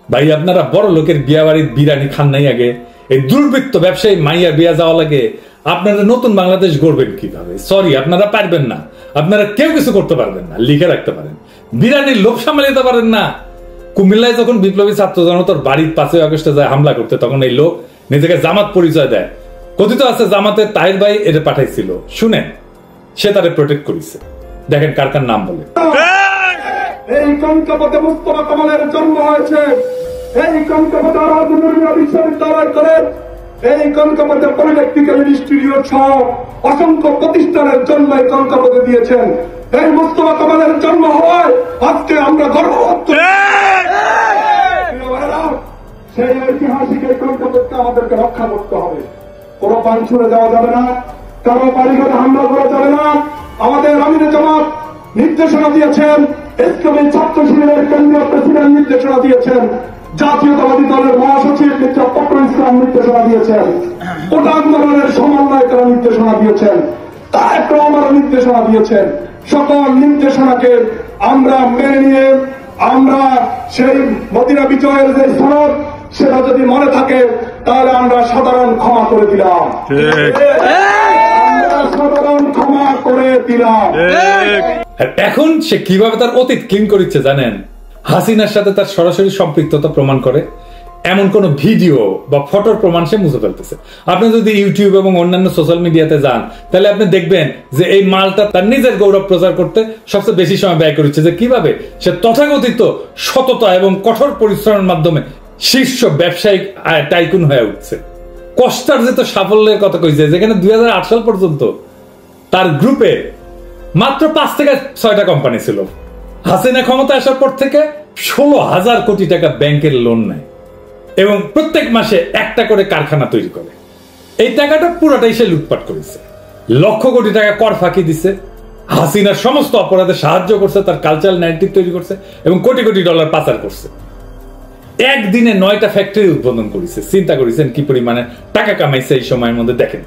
ভাই আপনারা বড় লোকের বিয়া বাড়ির বিরিয়ানি খান নাই আগে? এই দুর্বৃত্ত ব্যবসায়ী মাইয়ার বিয়া যাওয়া লাগে। আপনারা নতুন বাংলাদেশ গড়বেন কিভাবে? সরি, আপনারা পারবেন না। আপনারা কেউ কিছু করতে পারবেন না, লিখে রাখতে পারেন। বিরিয়ানির লোভ সামলে দিতে পারেন না। কুমিল্লায় যখন বিপ্লবী ছাত্র জনতার বাড়ির 5ই আগস্টে যায় হামলা করতে, তখন এই লোক নিজেকে জামাত পরিচয় দেয়। কথিত আছে জামাতের তাহের ভাই এটা পাঠাইছিল, শুনেন সে তারে প্রোটেক্ট করেছে। দেখেন কার কার নাম বলে। এই কনকপথে মুস্তফা কামালের জন্ম হয়েছে। এই কনকপথে রাজনৈতিক বিশ্ববিদ্যালয় করে, এই কনকপথে পলিটেকনিক্যাল ইনস্টিটিউট সহ অসংখ্য প্রতিষ্ঠানের জন্ম এই কনকপথে দিয়েছেন। এই মুস্তফা কামালের জন্ম হওয়ায় আজকে আমরা গর্ববোধ করি। সেই ঐতিহাসিক এই কনকপথকে আমাদেরকে রক্ষা করতে হবে। কোনো পান ছুড়ে যাওয়া যাবে না, কারো বাড়িঘরে হামলা করা যাবে না। আমাদের আমিরে জামাত নির্দেশনা দিয়েছেন, ইসলামী ছাত্র শিবিরের কেন্দ্রীয় প্রেসিডেন্ট নির্দেশনা দিয়েছেন, জাতীয়তাবাদী দলের মহাসচিব মির্জা ফখরুল ইসলাম নির্দেশনা দিয়েছেন, কোটা আন্দোলনের সমন্বয়করা নির্দেশনা দিয়েছেন, তারেক রহমান নির্দেশনা দিয়েছেন। সকল নির্দেশনাকে আমরা মেনে নিয়ে আমরা সেই মদিনা বিজয়ের যে সনদ, সেটা যদি মনে থাকে তাহলে আমরা সাধারণ ক্ষমা করে দিলাম। সাধারণ ক্ষমা করে দিলাম। এখন সে কিভাবে তার অতীত ক্লিন করেছে জানেন? হাসিনার সাথে তার সরাসরি সম্পৃক্ততা প্রমাণ করে এমন কোন ভিডিও বা ফটোর প্রমাণ সে মুছে ফেলতেছে। আপনি যদি ইউটিউব এবং অন্যান্য সোশ্যাল মিডিয়াতে যান, তাহলে আপনি দেখবেন যে এই মালটা তার নিজের গৌরব প্রচার করতে সবচেয়ে বেশি সময় ব্যয় করেছে। যে কিভাবে সে তথাকথিত সততা এবং কঠোর পরিশ্রমের মাধ্যমে শীর্ষ ব্যবসায়িক টাইকুন হয়ে উঠছে। কষ্টার্জিত সাফল্যের কথা কইছে, যেখানে 2008 সাল পর্যন্ত তার গ্রুপে মাত্র 5 থেকে 6টা কোম্পানি ছিল। হাসিনা ক্ষমতা আসার পর থেকে 16,000 কোটি টাকা ব্যাংকের লোন নেয় এবং প্রত্যেক মাসে একটা করে কারখানা তৈরি করে। এই টাকাটা পুরোটাই সে লুটপাট করেছে, লক্ষ কোটি টাকা কর ফাঁকি দিছে, হাসিনার সমস্ত অপরাধে সাহায্য করছে, তার কালচারাল ন্যারেটিভ তৈরি করছে এবং কোটি কোটি ডলার পাচার করছে। একদিনে 9টা ফ্যাক্টরি উদ্বোধন করেছে। চিন্তা করেছেন কি পরিমাণে টাকা কামাইছে এই সময়ের মধ্যে। দেখেন,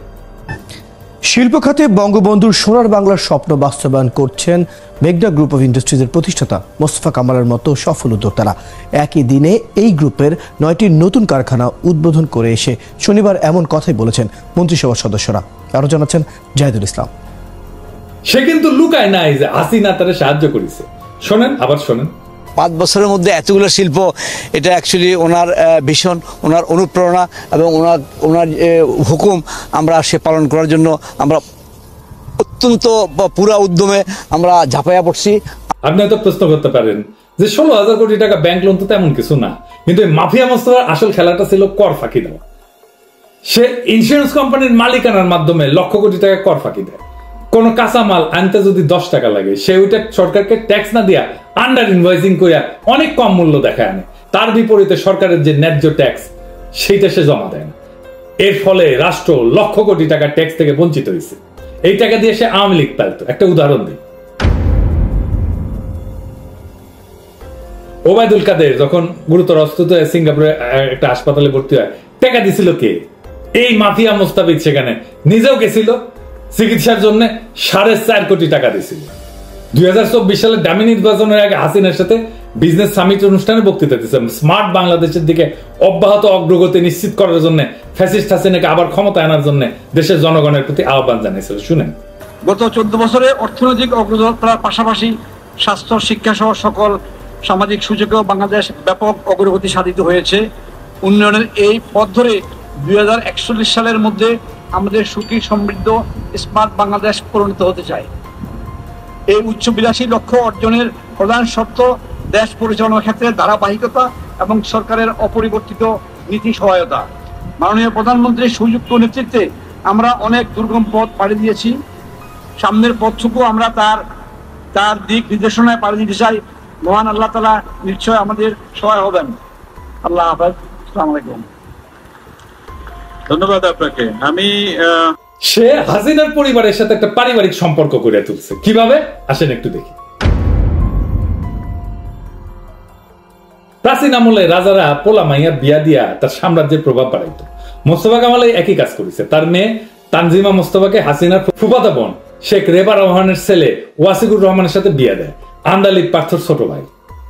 শিল্প খাতে বঙ্গবন্ধুর সোনার বাংলার স্বপ্ন বাস্তবায়ন করছেন মেঘনা গ্রুপ অফ ইন্ডাস্ট্রিজের প্রতিষ্ঠাতা মোস্তফা কামালের মতো সফল উদ্যোক্তারা। একই দিনে এই গ্রুপের 9টি নতুন কারখানা উদ্বোধন করে এসে শনিবার এমন কথাই বলেছেন মন্ত্রিসভার সদস্যরা। আরো জানাচ্ছেন জাহিদুল ইসলাম। সে কিন্তু লুকায় নাই যে হাসিনা তারে সাহায্য করেছে। শোনেন, আবার শোনেন। 5 বছরের মধ্যে এতগুলো শিল্প, এটা অ্যাকচুয়ালি ওনার ভীষণ, ওনার অনুপ্রেরণা এবং ওনার হুকুম আমরা সে পালন করার জন্য আমরা অত্যন্ত পুরা উদ্যমে আমরা ঝাঁপাইয়া পড়ছি। আপনি হয়তো প্রশ্ন করতে পারেন যে 16,000 কোটি টাকা ব্যাংক লোন তো তেমন কিছু না, কিন্তু এই মাফিয়া মোস্তফার আসল খেলাটা ছিল কর ফাঁকি দেওয়া। সে ইন্স্যুরেন্স কোম্পানির মালিকানার মাধ্যমে লক্ষ কোটি টাকা কর ফাঁকি দেয়। কোন কাঁচামাল আনতে যদি 10 টাকা লাগে, সে ওইটা সরকারকে ট্যাক্স না দিয়া আন্ডার ইনভয়েসিং করিয়া অনেক কম মূল্য দেখায় আনে। তার বিপরীতে সরকারের যে ন্যায্য ট্যাক্স সেইটা সে জমা দেয় না। এর ফলে রাষ্ট্র লক্ষ কোটি টাকা ট্যাক্স থেকে বঞ্চিত হয়েছে। এই টাকা দিয়ে সে আওয়ামী লীগ পালতো। একটা উদাহরণ দিই, ওবায়দুল কাদের যখন গুরুতর অসুস্থ হয়ে সিঙ্গাপুরে একটা হাসপাতালে ভর্তি হয়, টাকা দিছিল কে? এই মাফিয়া মোস্তাফিজ সেখানে নিজেও গেছিল চিকিৎসার জন্য, 4.5 কোটি টাকা দিয়েছিল। 2024 সালে দামি নির্বাচনের আগে হাসিনার সাথে বিজনেস সামিট অনুষ্ঠানে বক্তৃতা দিয়েছেন স্মার্ট বাংলাদেশের দিকে অব্যাহত অগ্রগতি নিশ্চিত করার জন্য, ফ্যাসিস্ট হাসিনাকে আবার ক্ষমতা আনার জন্য দেশের জনগণের প্রতি আহ্বান জানিয়েছিল। শুনেন, গত 14 বছরে অর্থনৈতিক অগ্রযাত্রার পাশাপাশি স্বাস্থ্য, শিক্ষা সহ সকল সামাজিক সুযোগেও বাংলাদেশ ব্যাপক অগ্রগতি সাধিত হয়েছে। উন্নয়নের এই পথ ধরে 2041 সালের মধ্যে আমাদের সুখী, সমৃদ্ধ, স্মার্ট বাংলাদেশ পরিণত হতে চায়। এই উচ্চবিলাসী লক্ষ্য অর্জনের প্রধান শর্ত দেশ পরিচালনার ক্ষেত্রে ধারাবাহিকতা এবং সরকারের অপরিবর্তিত নীতি সহায়তা। মাননীয় প্রধানমন্ত্রীর সুযুক্ত নেতৃত্বে আমরা অনেক দুর্গম পথ পাড়ি দিয়েছি। সামনের পথটুকু আমরা তার দিক নির্দেশনায় পাড়ি দিতে চাই। মহান আল্লাহ তাআলা নিশ্চয় আমাদের সহায় হবেন। আল্লাহ হাফেজ। আসসালামু আলাইকুম। ধন্যবাদ আপনাকে। সে হাসিনার পরিবারের সাথে একটা পারিবারিক সম্পর্ক গড়ে তুলছে। কিভাবে? আসেন একটু দেখি। প্রাচীন আমলে রাজারা পোলা মাইয়া বিয়া দিয়া তার সাম্রাজ্যের প্রভাব বাড়াইতো। মোস্তফা কামাল একই কাজ করেছে। তার মেয়ে তানজিমা মোস্তফাকে হাসিনার ফুফাতো বোন শেখ রেবা রহমানের ছেলে ওয়াসিকুর রহমানের সাথে বিয়া দেয়, আন্দালিব পার্থর ছোট ভাই।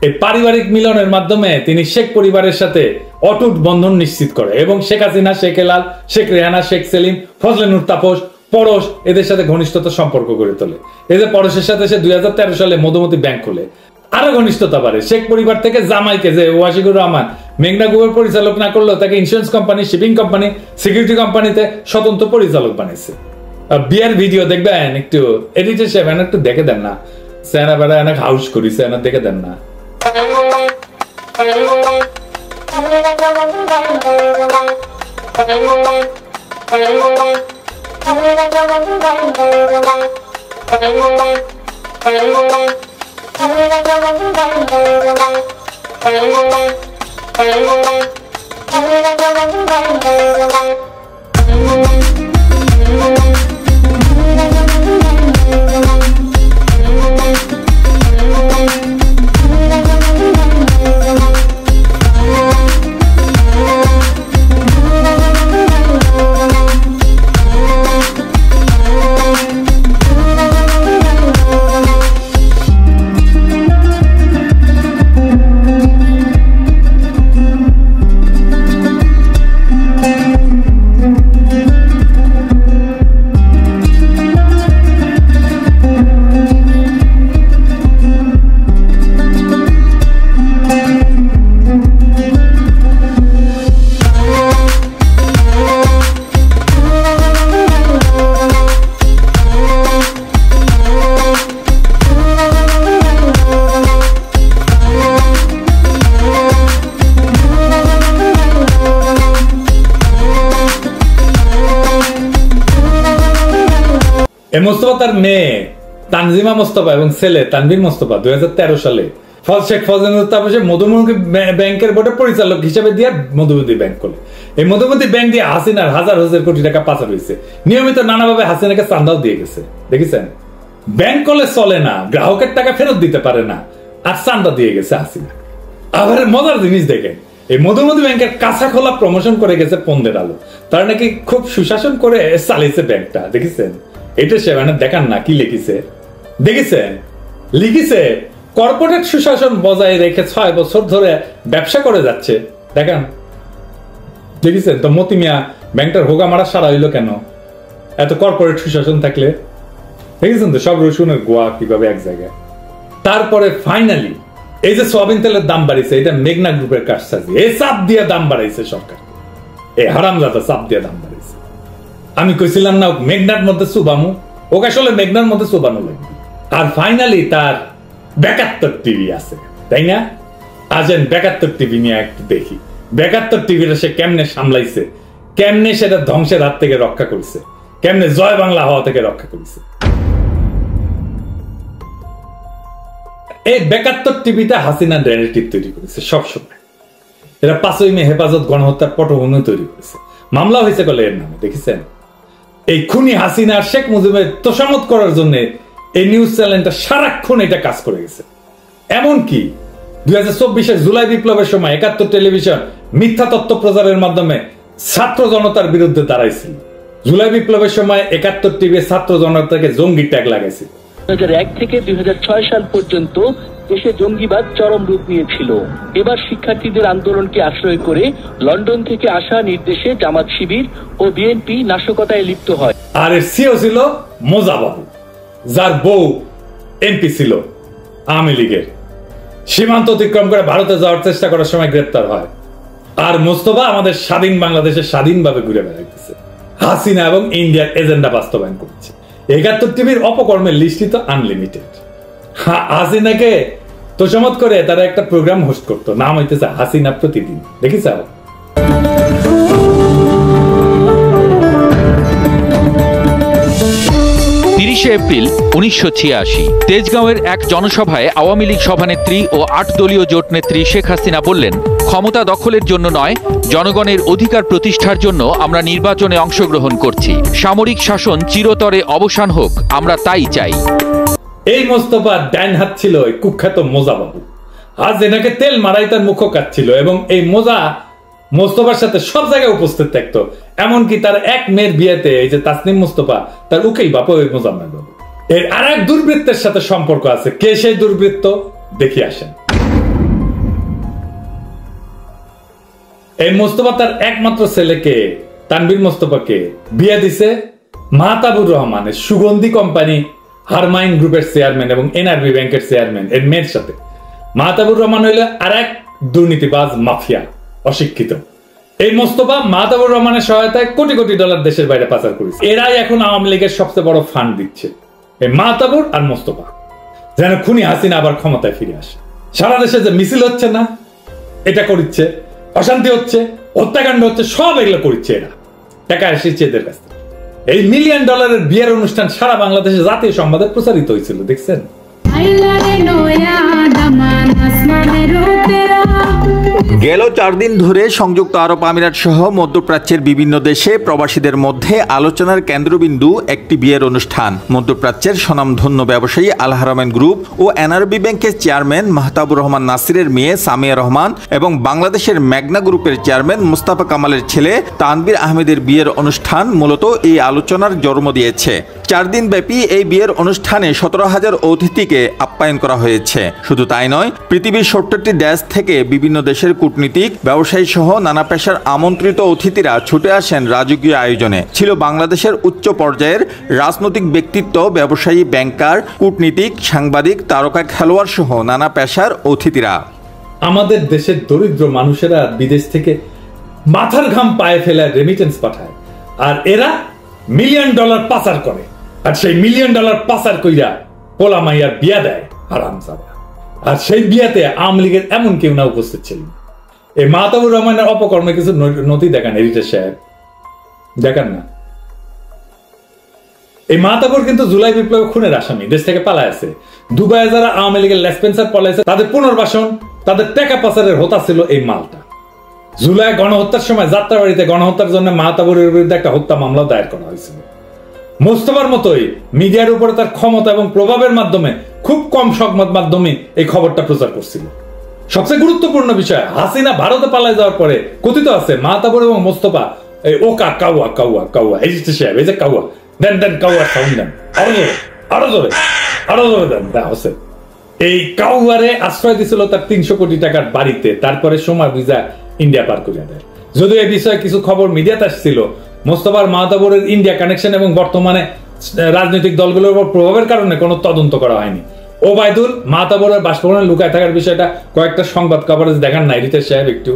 এই পারিবারিক মিলনের মাধ্যমে তিনি শেখ পরিবারের সাথে অটুট বন্ধন নিশ্চিত করে এবং শেখ হাসিনা, শেখ হেলাল, শেখ রেহানা, শেখ সেলিম, ফজলে নূর তাপস, পরশ এদের সাথে ঘনিষ্ঠতার সম্পর্ক গড়ে তোলে। এই যে পরশের সাথে সে 2013 সালে মধুমতি ব্যাংক খোলে, আরো ঘনিষ্ঠতা বাড়ে। শেখ পরিবার থেকে জামাইকে যে ওয়াসিকুর রহমান মেঘনা গ্রুপের পরিচালক না করলেও তাকে insurance company, shipping company, security কোম্পানিতে স্বতন্ত্র পরিচালক বানিয়েছে। বিয়ার ভিডিও দেখবেন, একটু এডিটর সাহেব একটু দেখে দেন না, সেনা বেড়া অনেক হাউস করিছে, এনা দেখে দেন না। মোস্তফা তার মেয়ে তানজিমা মোস্তফা এবং ছেলে তানভীর মোস্তফা 2013 সালে শেখ ফজলুল তাপসে মধুমতি ব্যাংকের বোর্ডে পরিচালক হিসেবে দিয়ে মধুমতি ব্যাংক করলে। এই মধুমতি ব্যাংক দিয়ে হাসিনার হাজার হাজার কোটি টাকা পাচার হয়েছে। নিয়মিত নানাভাবে হাসিনাকে চান্দাও দিয়ে গেছে, দেখেছেন? ব্যাংক করলে চলে না, গ্রাহকের টাকা ফেরত দিতে পারে না, আর চান্দা দিয়ে গেছে হাসিনা। আবার মজার জিনিস দেখেন, এই মধুমতি ব্যাংকের কাঁচা খোলা প্রমোশন করে গেছে পন্দের আলো, তার নাকি খুব সুশাসন করে চালিয়েছে ব্যাংকটা, দেখেছেন? এটা সে মানে দেখান না কি লিখিছে, দেখেছেন? লিখিছে কর্পোরেট সুশাসন বজায় রেখে 6 বছর ধরে ব্যবসা করে যাচ্ছে, দেখান, দেখেছেন? তো মতি মিয়া ব্যাংকটার হোগা মারা সারা হইলো কেন এত কর্পোরেট সুশাসন থাকলে? দেখেছেন তো সব রসুনের গোয়া কিভাবে এক জায়গায়। তারপরে ফাইনালি এই যে সোয়াবিন তেলের দাম বাড়িয়েছে, এটা মেঘনা গ্রুপের কারসাজি। এই চাপ দিয়ে দাম বাড়াইছে সরকার, এই হারামজাদা চাপ দিয়ে দাম বাড়াইছে। আমি কইছিলাম না মেঘনার মধ্যে চুবামু, ওকে আসলে মেঘনার মধ্যে চুবানো লাগবে। আর ফাইনালি তার 72 টিভি আছে, তাই না? আজেন 72 টিভি নিয়ে একটু দেখি 72 টিভিটা সে কেমনে সামলাইছে, কেমনে সেটা ধ্বংসের হাত থেকে রক্ষা করেছে, কেমনে জয় বাংলা হওয়া থেকে রক্ষা করেছে। এই 72 টিভিটা হাসিনা ন্যারেটিভ তৈরি করেছে সবসময়। এরা 5ই মে হেফাজত গণহত্যার পটভূমি তৈরি করেছে, মামলা হয়েছে বলে এর নামে, দেখেছেন? এই খুনি হাসিনা আর শেখ মুজিবের তোষামত করার জন্য এই নিউজ চ্যানেলটা সারাক্ষণ এটা কাজ করে গেছে। এমনকি 2024-এর জুলাই বিপ্লবের সময় 71 টেলিভিশন মিথ্যা তথ্য প্রচারের মাধ্যমে ছাত্র জনতার বিরুদ্ধে দাঁড়াইছিল। জুলাই বিপ্লবের সময় 71 টিভি ছাত্র জনতাকে জঙ্গি ট্যাগ লাগাইছিল। 2001 থেকে 2006 সাল পর্যন্ত দেশে জঙ্গিবাদ চরম রূপ নিয়েছিল। এবার শিক্ষার্থীদের আন্দোলনকে আশ্রয় করে লন্ডন থেকে আসা নির্দেশে জামাত শিবির ও বিএনপি নাশকতায় লিপ্ত হয়। আর এর সিও ছিল মোজা বাবু, যার বউ এমপি ছিল আওয়ামী লীগের। সীমান্ত অতিক্রম করে ভারতে যাওয়ার চেষ্টা করার সময় গ্রেপ্তার হয়। আর মোস্তফা আমাদের স্বাধীন বাংলাদেশে স্বাধীনভাবে ঘুরে বেড়াইতেছে, হাসিনা এবং ইন্ডিয়ার এজেন্ডা বাস্তবায়ন করছে। 71 টিভির অপকর্মের লিস্টই তো আনলিমিটেড। হাসিনাকে তোষামত করে তারা একটা প্রোগ্রাম হোস্ট করতো, নাম হইতেছে হাসিনা প্রতিদিন, দেখিস? 30 এপ্রিল 1986 তেজগাঁওয়ের এক জনসভায় আওয়ামী লীগ সভানেত্রী ও 8 দলীয় জোট নেত্রী শেখ হাসিনা বললেন, ক্ষমতা দখলের জন্য নয়, জনগণের অধিকার প্রতিষ্ঠার জন্য আমরা নির্বাচনে অংশগ্রহণ করছি। সামরিক শাসন চিরতরে অবসান হোক, আমরা তাই চাই। এই মোস্তফার ডাইন হাত ছিল এই কুখ্যাত মোজা বাবু। আজ এনাকে তেল মারাই তার মুখ কাটছিল এবং এই মোজা মোস্তফার সাথে সব জায়গায় উপস্থিত থাকতো। এমনকি তার এক মেয়ের বিয়েতে এই যে তাসনিম মোস্তফা, তার উকিল বাপু ওই মোজাম্মেল বাবু। এর আর এক দুর্বৃত্তের সাথে সম্পর্ক আছে। কে সেই দুর্বৃত্ত দেখি আসেন। এই মোস্তফা তার একমাত্র ছেলেকে তানভীর মোস্তফাকে বিয়ে দিছে মাহতাবুর রহমানের সুগন্ধি কোম্পানি হারমাইন গ্রুপের চেয়ারম্যান এবং এনআরবি ব্যাংকের চেয়ারম্যান এর মেয়ের সাথে। মাহতাবুর রহমান হইল আর এক দুর্নীতিবাজ মাফিয়া, অশিক্ষিত। এই মোস্তফা মাহতাবুর রহমানের সহায়তায় কোটি কোটি ডলার দেশের বাইরে পাচার করেছে। এরাই এখন আওয়ামী লীগের সবচেয়ে বড় ফান্ড দিচ্ছে, এই মাহতাবুর আর মোস্তফা, যেন খুনি হাসিনা আবার ক্ষমতায় ফিরে আসে। সারা দেশে যে মিছিল হচ্ছে না, এটা করছে, অশান্তি হচ্ছে, হত্যাকাণ্ড হচ্ছে, সব এগুলো করছে এরা, টাকা এসেছে এদের কাছ থেকে। এই $1 মিলিয়ন বিয়ের অনুষ্ঠান সারা বাংলাদেশে জাতীয় সংবাদে প্রচারিত হয়েছিল, দেখছেন? গেল 4 দিন ধরে সংযুক্ত আরব আমিরাত সহ মধ্যপ্রাচ্যের বিভিন্ন দেশে প্রবাসীদের মধ্যে আলোচনার কেন্দ্রবিন্দু একটি বিয়ের অনুষ্ঠান। মধ্যপ্রাচ্যের স্বনামধন্য ব্যবসায়ী আল হারামাইন গ্রুপ ও এনআরবি ব্যাংকের চেয়ারম্যান মাহতাবুর রহমান নাসিরের মেয়ে সামিয়া রহমান এবং বাংলাদেশের মেঘনা গ্রুপের চেয়ারম্যান মুস্তাফা কামালের ছেলে তানভীর আহমেদের বিয়ের অনুষ্ঠান মূলত এই আলোচনার জন্ম দিয়েছে। 4 দিন ব্যাপী এই বিয়ের অনুষ্ঠানে 17,000 অতিথিকে আপ্যায়ন করা হয়েছে। শুধু তাই নয়, পৃথিবীর 70টি দেশ থেকে বিভিন্ন দেশের কূটনীতিক, ব্যবসায়ী সহ নানা পেশার আমন্ত্রিত অতিথিরা ছুটে আসেন রাজকীয় আয়োজনে। ছিল বাংলাদেশের উচ্চ পর্যায়ের রাজনৈতিক ব্যক্তিত্ব, ব্যবসায়ী, ব্যাংকার, কূটনীতিক, সাংবাদিক, তারকা খেলোয়াড় সহ নানা পেশার অতিথিরা। আমাদের দেশের দরিদ্র মানুষেরা বিদেশ থেকে মাথার ঘাম পায়ে ফেলে রেমিটেন্স পাঠায়, আর এরা $1 মিলিয়ন পাচার করে, আর সেই $1 মিলিয়ন পাচার কইরা পোলা মাইয়ার বিয়া দেয় হারামজাদা। আর সেই বিয়াতে আওয়ামী লীগের এমন কেউ না উপস্থিত ছিল। এই মাহতাবুর রহমানের অপকর্মে কিছু নথি দেখান, এডিটর সাহেব দেখান না। এই মাহতাবুর কিন্তু জুলাই বিপ্লবে খুনের আসামি, দেশ থেকে পালায় আছে। দুবাইয়ে যারা আওয়ামী লীগের লেসপেন্সার পলাইছে তাদের পুনর্বাসন, তাদের টাকা পাচারের হোতা ছিল এই মালটা। জুলাই গণহত্যার সময় যাত্রাবাড়িতে গণহত্যার জন্য মাহতাবুরের বিরুদ্ধে একটা হত্যা মামলা দায়ের করা হয়েছিল। মোস্তফার মতোই মিডিয়ার উপরে তার ক্ষমতা এবং প্রভাবের মাধ্যমে খুব কম সংবাদ মাধ্যমে এই খবরটা প্রচার করছিল। সবচেয়ে গুরুত্বপূর্ণ বিষয়, হাসিনা ভারতে পালায় যাওয়ার পরে কথিত আছে মাহতাবুর এবং মোস্তফা এই ওকা কাউয়া কাউয়া কাউয়া এই যে কাউয়া দেন দেন কাউয়া সাউন্ড দেন, আরো জোরে দেন হচ্ছে। এই কাউয়ারে আশ্রয় দিছিল তার 300 কোটি টাকার বাড়িতে, তারপরে সময় ভিসা ইন্ডিয়া পার করে দেয়। যদিও এই বিষয়ে কিছু খবর মিডিয়াতে আসছিল, মোস্তফার মাহতাবুরের ইন্ডিয়া কানেকশন এবং বর্তমানে রাজনৈতিক দলগুলোর উপর প্রভাবের কারণে কোনো তদন্ত করা হয়নি। ওবায়দুল মাহতাবুরের বাসভবনে লুকায় থাকার বিষয়টা কয়েকটা সংবাদ কভারেজ দেখান নাই রিতেশ সাহেব একটু?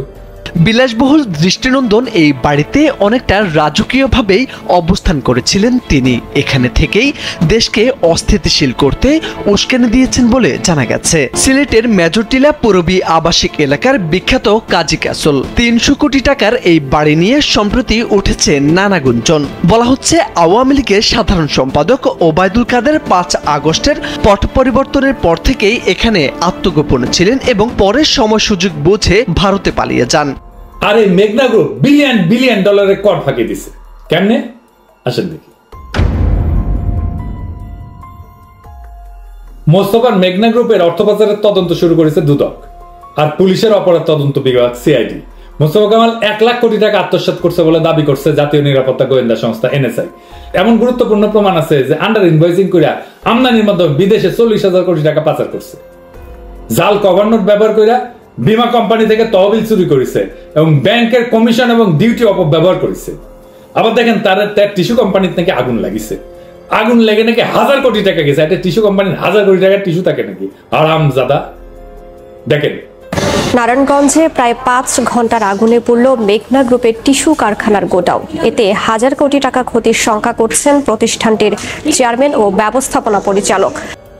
বিলাসবহুল দৃষ্টিনন্দন এই বাড়িতে অনেকটা রাজকীয়ভাবেই অবস্থান করেছিলেন তিনি। এখানে থেকেই দেশকে অস্থিতিশীল করতে উস্কানি দিয়েছেন বলে জানা গেছে। সিলেটের মেজরটিলা পূরবী আবাসিক এলাকার বিখ্যাত কাজী ক্যাসল 300 কোটি টাকার এই বাড়ি নিয়ে সম্প্রতি উঠেছে নানা গুঞ্জন। বলা হচ্ছে আওয়ামী লীগের সাধারণ সম্পাদক ওবায়দুল কাদের 5 আগস্টের পট পরিবর্তনের পর থেকেই এখানে আত্মগোপনে ছিলেন এবং পরের সময় সুযোগ বুঝে ভারতে পালিয়ে যান। আর এই মেঘনা গ্রুপ বিলিয়ন বিলিয়ন ডলারের কর ফাঁকি দিছে কেমনে? আসেন দেখি। মোস্তফার মেঘনা গ্রুপের অর্থ পাচারের তদন্ত শুরু করেছে দুদক আর পুলিশের অপরাধ তদন্ত বিভাগ সিআইডি। মোস্তফা কামাল 1 লাখ কোটি টাকা আত্মসাৎ করছে বলে দাবি করছে জাতীয় নিরাপত্তা গোয়েন্দা সংস্থা এনএসআই। এমন গুরুত্বপূর্ণ প্রমাণ আছে যে আন্ডার ইনভয়েসিং করে আমদানির মাধ্যমে বিদেশে 40,000 কোটি টাকা পাচার করছে। জাল কভার নোট ব্যবহার করে বীমা কোম্পানি থেকে তহবিল চুরি করেছে এবং ব্যাংকের কমিশন এবং ডিউটি অপব্যবহার করেছে। আবার দেখেন তার টিস্যু কোম্পানির থেকে আগুন লাগিছে, আগুন লেগে নাকি 1000 কোটি টাকা গেছে। একটা টিস্যু কোম্পানির 1000 কোটি টাকার টিস্যু থাকে নাকি? আরামজাদা। দেখেন নারায়ণগঞ্জে প্রায় 5 ঘন্টার আগুনে পড়ল মেঘনা গ্রুপের টিস্যু কারখানার গোডাউন। এতে 1000 কোটি টাকা ক্ষতির শঙ্কা করছেন প্রতিষ্ঠানটির চেয়ারম্যান ও ব্যবস্থাপনা পরিচালক।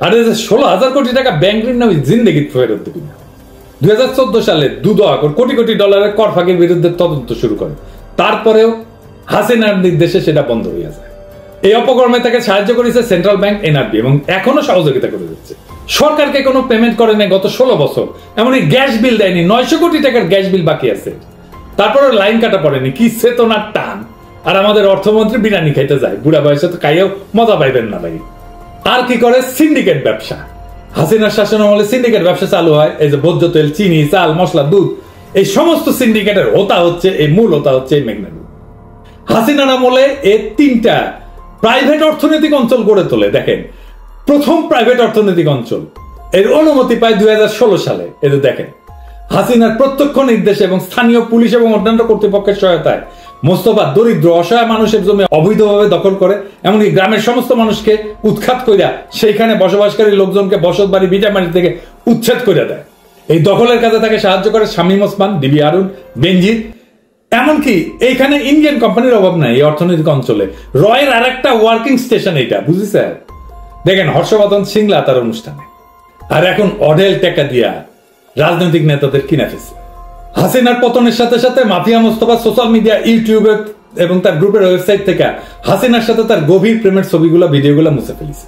আরে 16,000 কোটি টাকা ব্যাংক ঋণ নয় জিন্দেগি ফেরত দিবি না। 2014 সালে দুদক কোটি কোটি ডলারের কর ফাঁকির বিরুদ্ধে তদন্ত শুরু করে, তারপরেও হাসিনার নির্দেশে সেটা বন্ধ হয়ে যায়। এই অপকর্মে তাকে সাহায্য করেছে সেন্ট্রাল ব্যাংক এনআরবি এবং এখনো সহযোগিতা করে যাচ্ছে। সরকারকে কোনো পেমেন্ট করে নাই গত 16 বছর, এমনকি গ্যাস বিল দেয়নি। 900 কোটি টাকার গ্যাস বিল বাকি আছে, তারপরে লাইন কাটা পড়েনি। কি চেতনার টান! আর আমাদের অর্থমন্ত্রী বিরিয়ানি খাইতে যায়, বুড়া বয়সে তো খাইয়েও মজা পাইবেন না ভাই। আর কি করে? সিন্ডিকেট ব্যবসা। হাসিনার শাসন আমলে সিন্ডিকেট ব্যবসা চালু হয়। এই যে ভোজ্য তেল, চিনি, চাল, মশলা, দুধ, এই সমস্ত সিন্ডিকেটের হোতা হচ্ছে এই মূল হোতা হচ্ছে এই মেঘনা গ্রুপ। হাসিনার আমলে এই 3টা প্রাইভেট অর্থনৈতিক অঞ্চল গড়ে তোলে। দেখেন, প্রথম প্রাইভেট অর্থনৈতিক অঞ্চল এর অনুমতি পায় 2016 সালে। এদের দেখেন, হাসিনার প্রত্যক্ষ নির্দেশে এবং স্থানীয় পুলিশ এবং অন্যান্য কর্তৃপক্ষের সহায়তায় মোস্তফা দরিদ্র অসহায় মানুষের জমি অবৈধভাবে দখল করে, এমনকি গ্রামের সমস্ত মানুষকে উৎখাত কইরা সেইখানে বসবাসকারী লোকজনকে বসত বাড়ি ভিটামাটি থেকে উচ্ছেদ করে দেয়। এই দখলের কাজে তাকে সাহায্য করে শামীম ওসমান, ডিবি আরুন, বেনজির। এমনকি এইখানে ইন্ডিয়ান কোম্পানির অভাব নাই। এই অর্থনৈতিক অঞ্চলে রয়ের আর একটা ওয়ার্কিং স্টেশন এইটা, বুঝেছে? দেখেন হর্ষবর্ধন সিংলা তার অনুষ্ঠানে। আর এখন অঢেল টাকা দিয়া রাজনৈতিক নেতাদের কিনা ফেলছে। হাসিনার পতনের সাথে সাথে মাফিয়া মোস্তফা সোশ্যাল মিডিয়া, ইউটিউবে এবং তার গ্রুপের ওয়েবসাইট থেকে হাসিনার সাথে তার গভীর প্রেমের ছবিগুলো, ভিডিওগুলো মুছে ফেলেছে।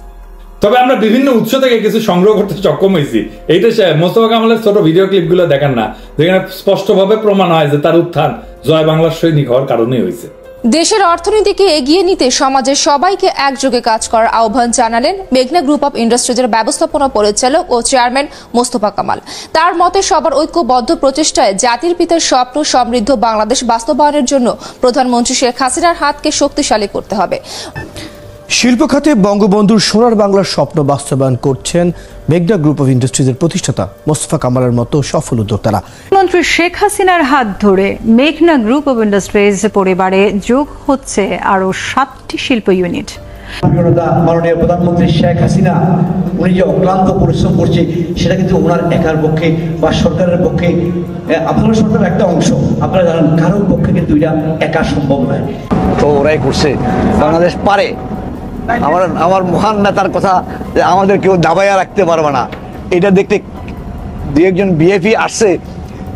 তবে আমরা বিভিন্ন উৎস থেকে কিছু সংগ্রহ করতে সক্ষম হয়েছি। এইটা মোস্তফা কামালের ছোট ভিডিও ক্লিপগুলো দেখান না, যেখানে স্পষ্টভাবে প্রমাণ হয় যে তার উত্থান জয় বাংলার সৈনিক হওয়ার কারণেই হয়েছে। দেশের অর্থনীতিকে এগিয়ে নিতে সমাজের সবাইকে একযোগে কাজ করার আহ্বান জানালেন মেঘনা গ্রুপ অব ইন্ডাস্ট্রিজের ব্যবস্থাপনা পরিচালক ও চেয়ারম্যান মোস্তফা কামাল। তার মতে সবার ঐক্যবদ্ধ প্রচেষ্টায় জাতির পিতার স্বপ্ন সমৃদ্ধ বাংলাদেশ বাস্তবায়নের জন্য প্রধানমন্ত্রী শেখ হাসিনার হাতকে শক্তিশালী করতে হবে। শিল্প খাতে বঙ্গবন্ধুর সোনার বাংলার স্বপ্ন বাস্তবায়ন করছেন মেঘনা গ্রুপ অফ ইন্ডাস্ট্রিজের প্রতিষ্ঠাতা মোস্তফা কামালের মতো সফল উদ্যোক্তারা। মন্ত্রী শেখ হাসিনার হাত ধরে মেঘনা গ্রুপ অফ ইন্ডাস্ট্রিজ পরিবারে যোগ হচ্ছে আরো 7টি শিল্প ইউনিট। মাননীয় প্রধানমন্ত্রী শেখ হাসিনা উনি যে অক্লান্ত পরিশ্রম করছে সেটা কিন্তু ওনার একার পক্ষে বা সরকারের পক্ষে, আপনার সরকারের একটা অংশ, আপনারা জানেন কারোর পক্ষে কিন্তু এটা একা সম্ভব নয়। তো ওরাই করছে, বাংলাদেশ পারে। আমার মহান নেতার কথা যে আমাদের কেউ দাবাইয়া রাখতে পারবে না, এটা দেখতে 2-1জন বিএপি আসছে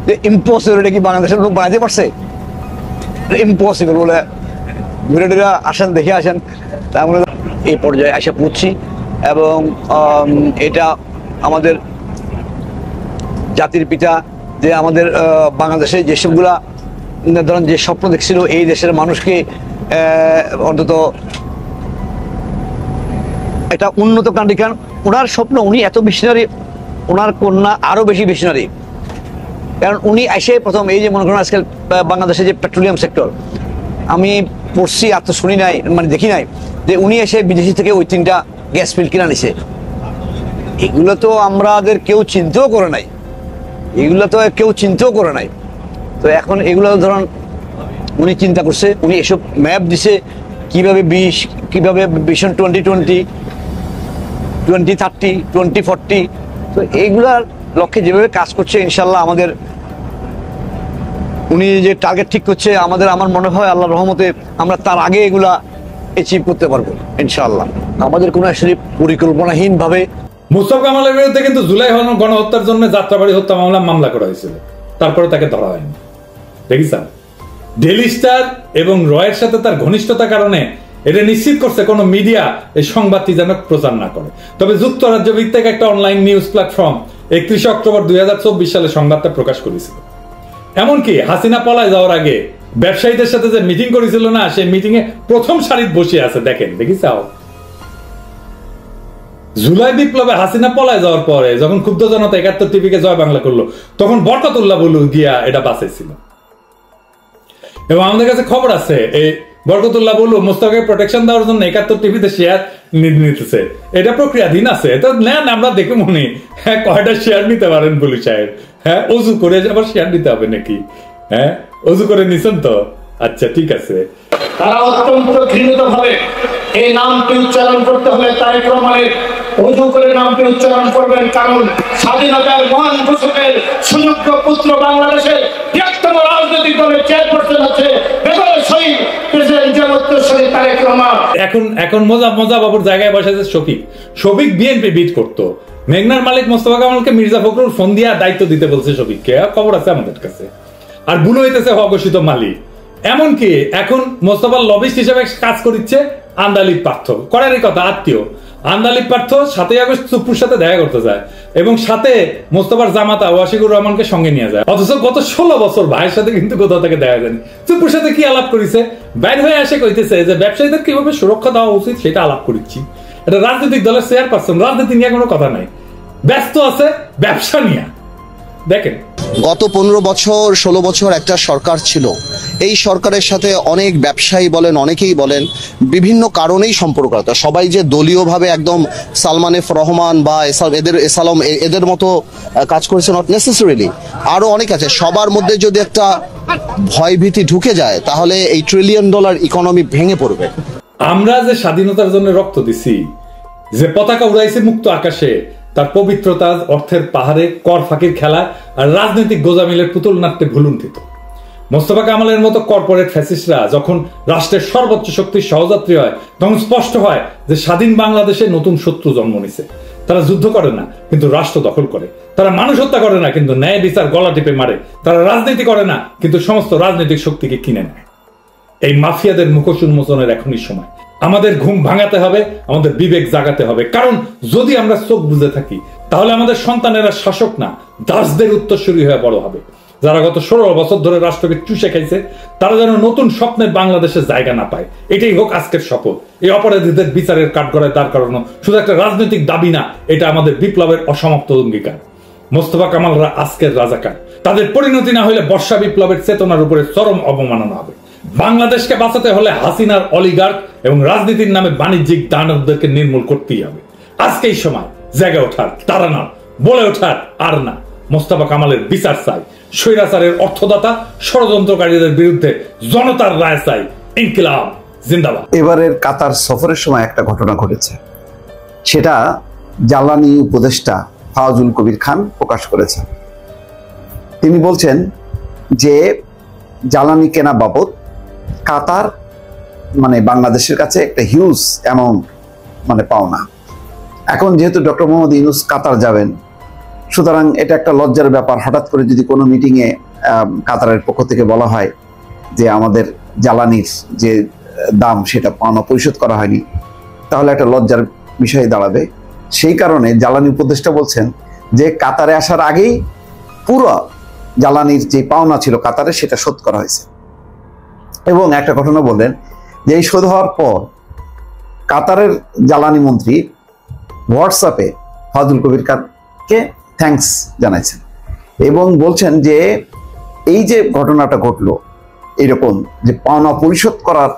যে ইম্পসিবল, এটা কি বাংলাদেশের লোক বানাতে পারছে? ইম্পসিবল বলে ঘুরে টুরে আসেন, দেখে আসেন। তারপরে এই পর্যায়ে এসে পৌঁছছি এবং এটা আমাদের জাতির পিতা যে আমাদের বাংলাদেশে যেসবগুলা ধরেন যে স্বপ্ন দেখছিল এই দেশের মানুষকে অন্তত একটা উন্নত কান্ট্রি, কারণ ওনার স্বপ্ন, উনি এত মিশনারি, ওনার কন্যা আরও বেশি মিশনারি। কারণ উনি এসে প্রথম এই যে মনে করেন আজকাল বাংলাদেশে যে পেট্রোলিয়াম সেক্টর, আমি পড়ছি আর তো শুনি নাই, মানে দেখি নাই যে উনি এসে বিদেশি থেকে ওই 3টা গ্যাস ফিল্ড কিনে নিছে। এগুলো তো আমাদের কেউ চিন্তাও করে নাই, তো এখন এগুলো ধরুন উনি চিন্তা করছে, উনি এসব ম্যাপ দিছে কিভাবে ভিশন 2020, 2030, 2040, তো এইগুলার লক্ষ্যে যেভাবে কাজ করছে ইনশাল্লাহ আমাদের উনি যে টার্গেট ঠিক করছে আমার মনে হয় আল্লাহর রহমতে আমরা তার আগে এগুলা অ্যাচিভ করতে পারবো ইনশাআল্লাহ। আমাদের কোনো আসলে পরিকল্পনাহীন ভাবে মোস্তফা কামালের বিরুদ্ধে কিন্তু জুলাই গণহত্যার জন্য যাত্রাবাড়ি হত্যা মামলা করা হয়েছিল, তারপরে তাকে ধরা হয়নি। দেখিছেন ডেইলি স্টার এবং রয়ের সাথে তার ঘনিষ্ঠতার কারণে এটা নিশ্চিত করছে কোন মিডিয়া এই সংবাদটি যেন প্রচার না করে। তবে যুক্তরাজ্য ভিত্তিক একটা অনলাইন নিউজ প্ল্যাটফর্ম 31 অক্টোবর 2024 সালে সংবাদটা প্রকাশ করেছিল। এমনকি হাসিনা পলায় যাওয়ার আগে ব্যবসায়ীদের সাথে যে মিটিং করেছিল না, সেই মিটিং এ প্রথম সারিতে বসে আছে, দেখেন দেখিছাও। জুলাই বিপ্লবে হাসিনা পলায় যাওয়ার পরে যখন ক্ষুব্ধ জনতা 71 টিভিকে জয় বাংলা করলো, তখন বরকতুল্লাহ বলু গিয়া এটা বাঁচাইছিল। এবং আমাদের কাছে খবর আছে এই বরকতুল্লাহ বলু মোস্তফাকে প্রোটেকশন দেওয়ার জন্য 71 টিভিতে শেয়ার নিতেছে। এটা প্রক্রিয়াধীন আছে, এটা নেন, আমরা দেখে মনে হ্যাঁ কয়টা শেয়ার নিতে পারেন বলু সাহেব। হ্যাঁ অজু করে আবার শেয়ার নিতে হবে নাকি? হ্যাঁ অজু করে নিছেন তো, আচ্ছা ঠিক আছে। তারা অত্যন্ত ঘৃণিত ভাবে এই নামটি উচ্চারণ করতে হলে তারেক রহমানের অজু করে নামটি উচ্চারণ করবেন, কারণ স্বাধীনতার মহান ঘোষকের সুযোগ্য পুত্র বাংলাদেশের বৃহত্তম রাজনৈতিক দলের চেয়ারপারসন আছে শহীদ প্রেসিডেন্ট জগৎশ্বরী তারেক রহমান। এখন মজা বাবুর জায়গায় বসে আছে শফিক বিএনপি বিট করতো। মেঘনার মালিক মোস্তফা কামালকে মির্জা ফখরুল ফোন দিয়া দায়িত্ব দিতে বলছে শফিককে, খবর আছে আমাদের কাছে। আর বুলু হইতেছে অঘোষিত মালিক। এমনকি এখন মোস্তফার লবিস্ট হিসেবে কাজ করছে আন্দালিব পার্থ, করারই কথা আত্মীয়। আন্দালিব পার্থ 7 আগস্ট চুপ্পুর সাথে দেখা করতে যায় এবং সাথে মোস্তফার জামাতা ওয়াশিকুর রহমানকে সঙ্গে নিয়ে যায়। অথচ গত 16 বছর ভাইয়ের সাথে কিন্তু কোথাও থেকে দেখা যায়নি। চুপ্পুর সাথে কি আলাপ করেছে, বাইর হয়ে আসে কইতেছে যে ব্যবসায়ীদের কিভাবে সুরক্ষা দেওয়া উচিত সেটা আলাপ করছি। এটা রাজনৈতিক দলের চেয়ারপারসন, রাজনীতি নিয়ে কোনো কথা নাই, ব্যস্ত আছে ব্যবসা নিয়ে। দেখেন গত 15 বছর 16 বছর একটা সরকার ছিল, এই সরকারের সাথে অনেক ব্যবসায়ী বলেন, অনেকেই বলেন বিভিন্ন কারণেই সম্পর্ক আছে। সবাই যে দলীয়ভাবে একদম সালমান এফ রহমান বা এদের মতো কাজ করেছে নট নেসেসারিলি, আরো অনেক আছে। সবার মধ্যে যদি একটা ভয়ভীতি ঢুকে যায় তাহলে এই $1 ট্রিলিয়ন ইকোনমি ভেঙে পড়বে। আমরা যে স্বাধীনতার জন্য রক্ত দিছি, যে পতাকা উড়াইছে মুক্ত আকাশে, তার পবিত্রতা অর্থের পাহাড়ে কর ফাঁকির খেলা আর রাজনৈতিক গোজামিলের পুতুল নাট্যে ভুলুণ্ঠিত। মোস্তফা কামালের মতো কর্পোরেট ফ্যাসিস্টরা যখন রাষ্ট্রের সর্বোচ্চ শক্তির সহযাত্রী হয়, তখন স্পষ্ট হয় যে স্বাধীন বাংলাদেশে নতুন শত্রু জন্ম নিছে। তারা যুদ্ধ করে না কিন্তু রাষ্ট্র দখল করে, তারা মানুষ হত্যা করে না কিন্তু ন্যায় বিচার গলা টিপে মারে, তারা রাজনীতি করে না কিন্তু সমস্ত রাজনৈতিক শক্তিকে কিনে নেয়। এই মাফিয়াদের মুখোশ উন্মোচনের এখনই সময়। আমাদের ঘুম ভাঙাতে হবে, আমাদের বিবেক জাগাতে হবে, কারণ যদি আমরা চোখ বুঝে থাকি তাহলে আমাদের সন্তানেরা শাসক না দাসদের উত্তরসূরি হয়ে বড় হবে। যারা গত 16 বছর ধরে রাষ্ট্রকে চুষে খাইছে তারা যেন নতুন স্বপ্নের বাংলাদেশে জায়গা না পায়, এটাই হোক আজকের শপথ। এই অপরাধীদের বিচারের কাঠগড়ায় তার কারণ শুধু একটা রাজনৈতিক দাবি না, এটা আমাদের বিপ্লবের অসমাপ্ত অঙ্গীকার। মোস্তফা কামালরা আজকের রাজাকার, তাদের পরিণতি না হলে বর্ষা বিপ্লবের চেতনার উপরে চরম অবমাননা হবে। বাংলাদেশকে বাঁচাতে হলে হাসিনার অলিগার্ক এবং রাজনীতির নামে বাণিজ্যিক দানবদেরকে নির্মূল করতেই হবে। আজকেই সময় জেগে ওঠার, তারা না বলে ওঠার আর না। মোস্তফা কামালের বিচার চাই, স্বৈরাচারের অর্থদাতা ষড়যন্ত্রকারীদের বিরুদ্ধে জনতার রায় চাই। ইনকিলাব জিন্দাবাদ। এবারের কাতার সফরের সময় একটা ঘটনা ঘটেছে, সেটা জ্বালানি উপদেষ্টা ফাওয়াজুল কবির খান প্রকাশ করেছেন। তিনি বলছেন যে জ্বালানি কেনা বাবদ কাতার বাংলাদেশের কাছে একটা হিউজ অ্যামাউন্ট পাওনা। এখন যেহেতু ডক্টর মোহাম্মদ ইউনূস কাতার যাবেন, সুতরাং এটা একটা লজ্জার ব্যাপার। হঠাৎ করে যদি কোনো মিটিংয়ে কাতারের পক্ষ থেকে বলা হয় যে আমাদের জ্বালানির যে দাম সেটা পাওনা পরিশোধ করা হয়নি, তাহলে একটা লজ্জার বিষয় দাঁড়াবে। সেই কারণে জ্বালানি উপদেষ্টা বলছেন যে কাতারে আসার আগেই পুরো জ্বালানির যে পাওনা ছিল কাতারে সেটা শোধ করা হয়েছে। এবং একটা ঘটনা বললেন যে এই শোধ হওয়ার পর কাতারের জ্বালানি মন্ত্রী হোয়াটসঅ্যাপে ফাজুল কবির খানকে থ্যাঙ্কস জানাইছেন এবং বলছেন যে এই যে ঘটনাটা ঘটলো এরকম যে পাওনা পরিশোধ করার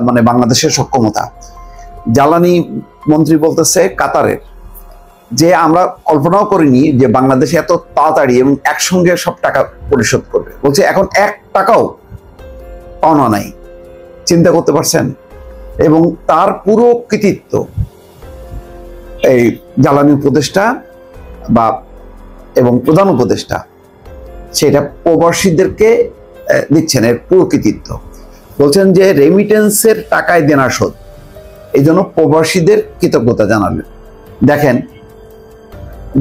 মানে বাংলাদেশের সক্ষমতা, জ্বালানি মন্ত্রী বলতেছে কাতারের যে আমরা কল্পনাও করিনি যে বাংলাদেশ এত তাড়াতাড়ি এবং একসঙ্গে সব টাকা পরিশোধ করবে। বলছে এখন 1 টাকাও পাওনা নাই, চিন্তা করতে পারছেন? এবং তার পুরো কৃতিত্ব এই জ্বালানি উপদেষ্টা বা এবং প্রধান উপদেষ্টা সেটা প্রবাসীদেরকে দিচ্ছেন, এর পুরো কৃতিত্ব। বলছেন যে রেমিটেন্সের টাকায় দেনা শোধ, এই জন্য প্রবাসীদের কৃতজ্ঞতা জানালেন। দেখেন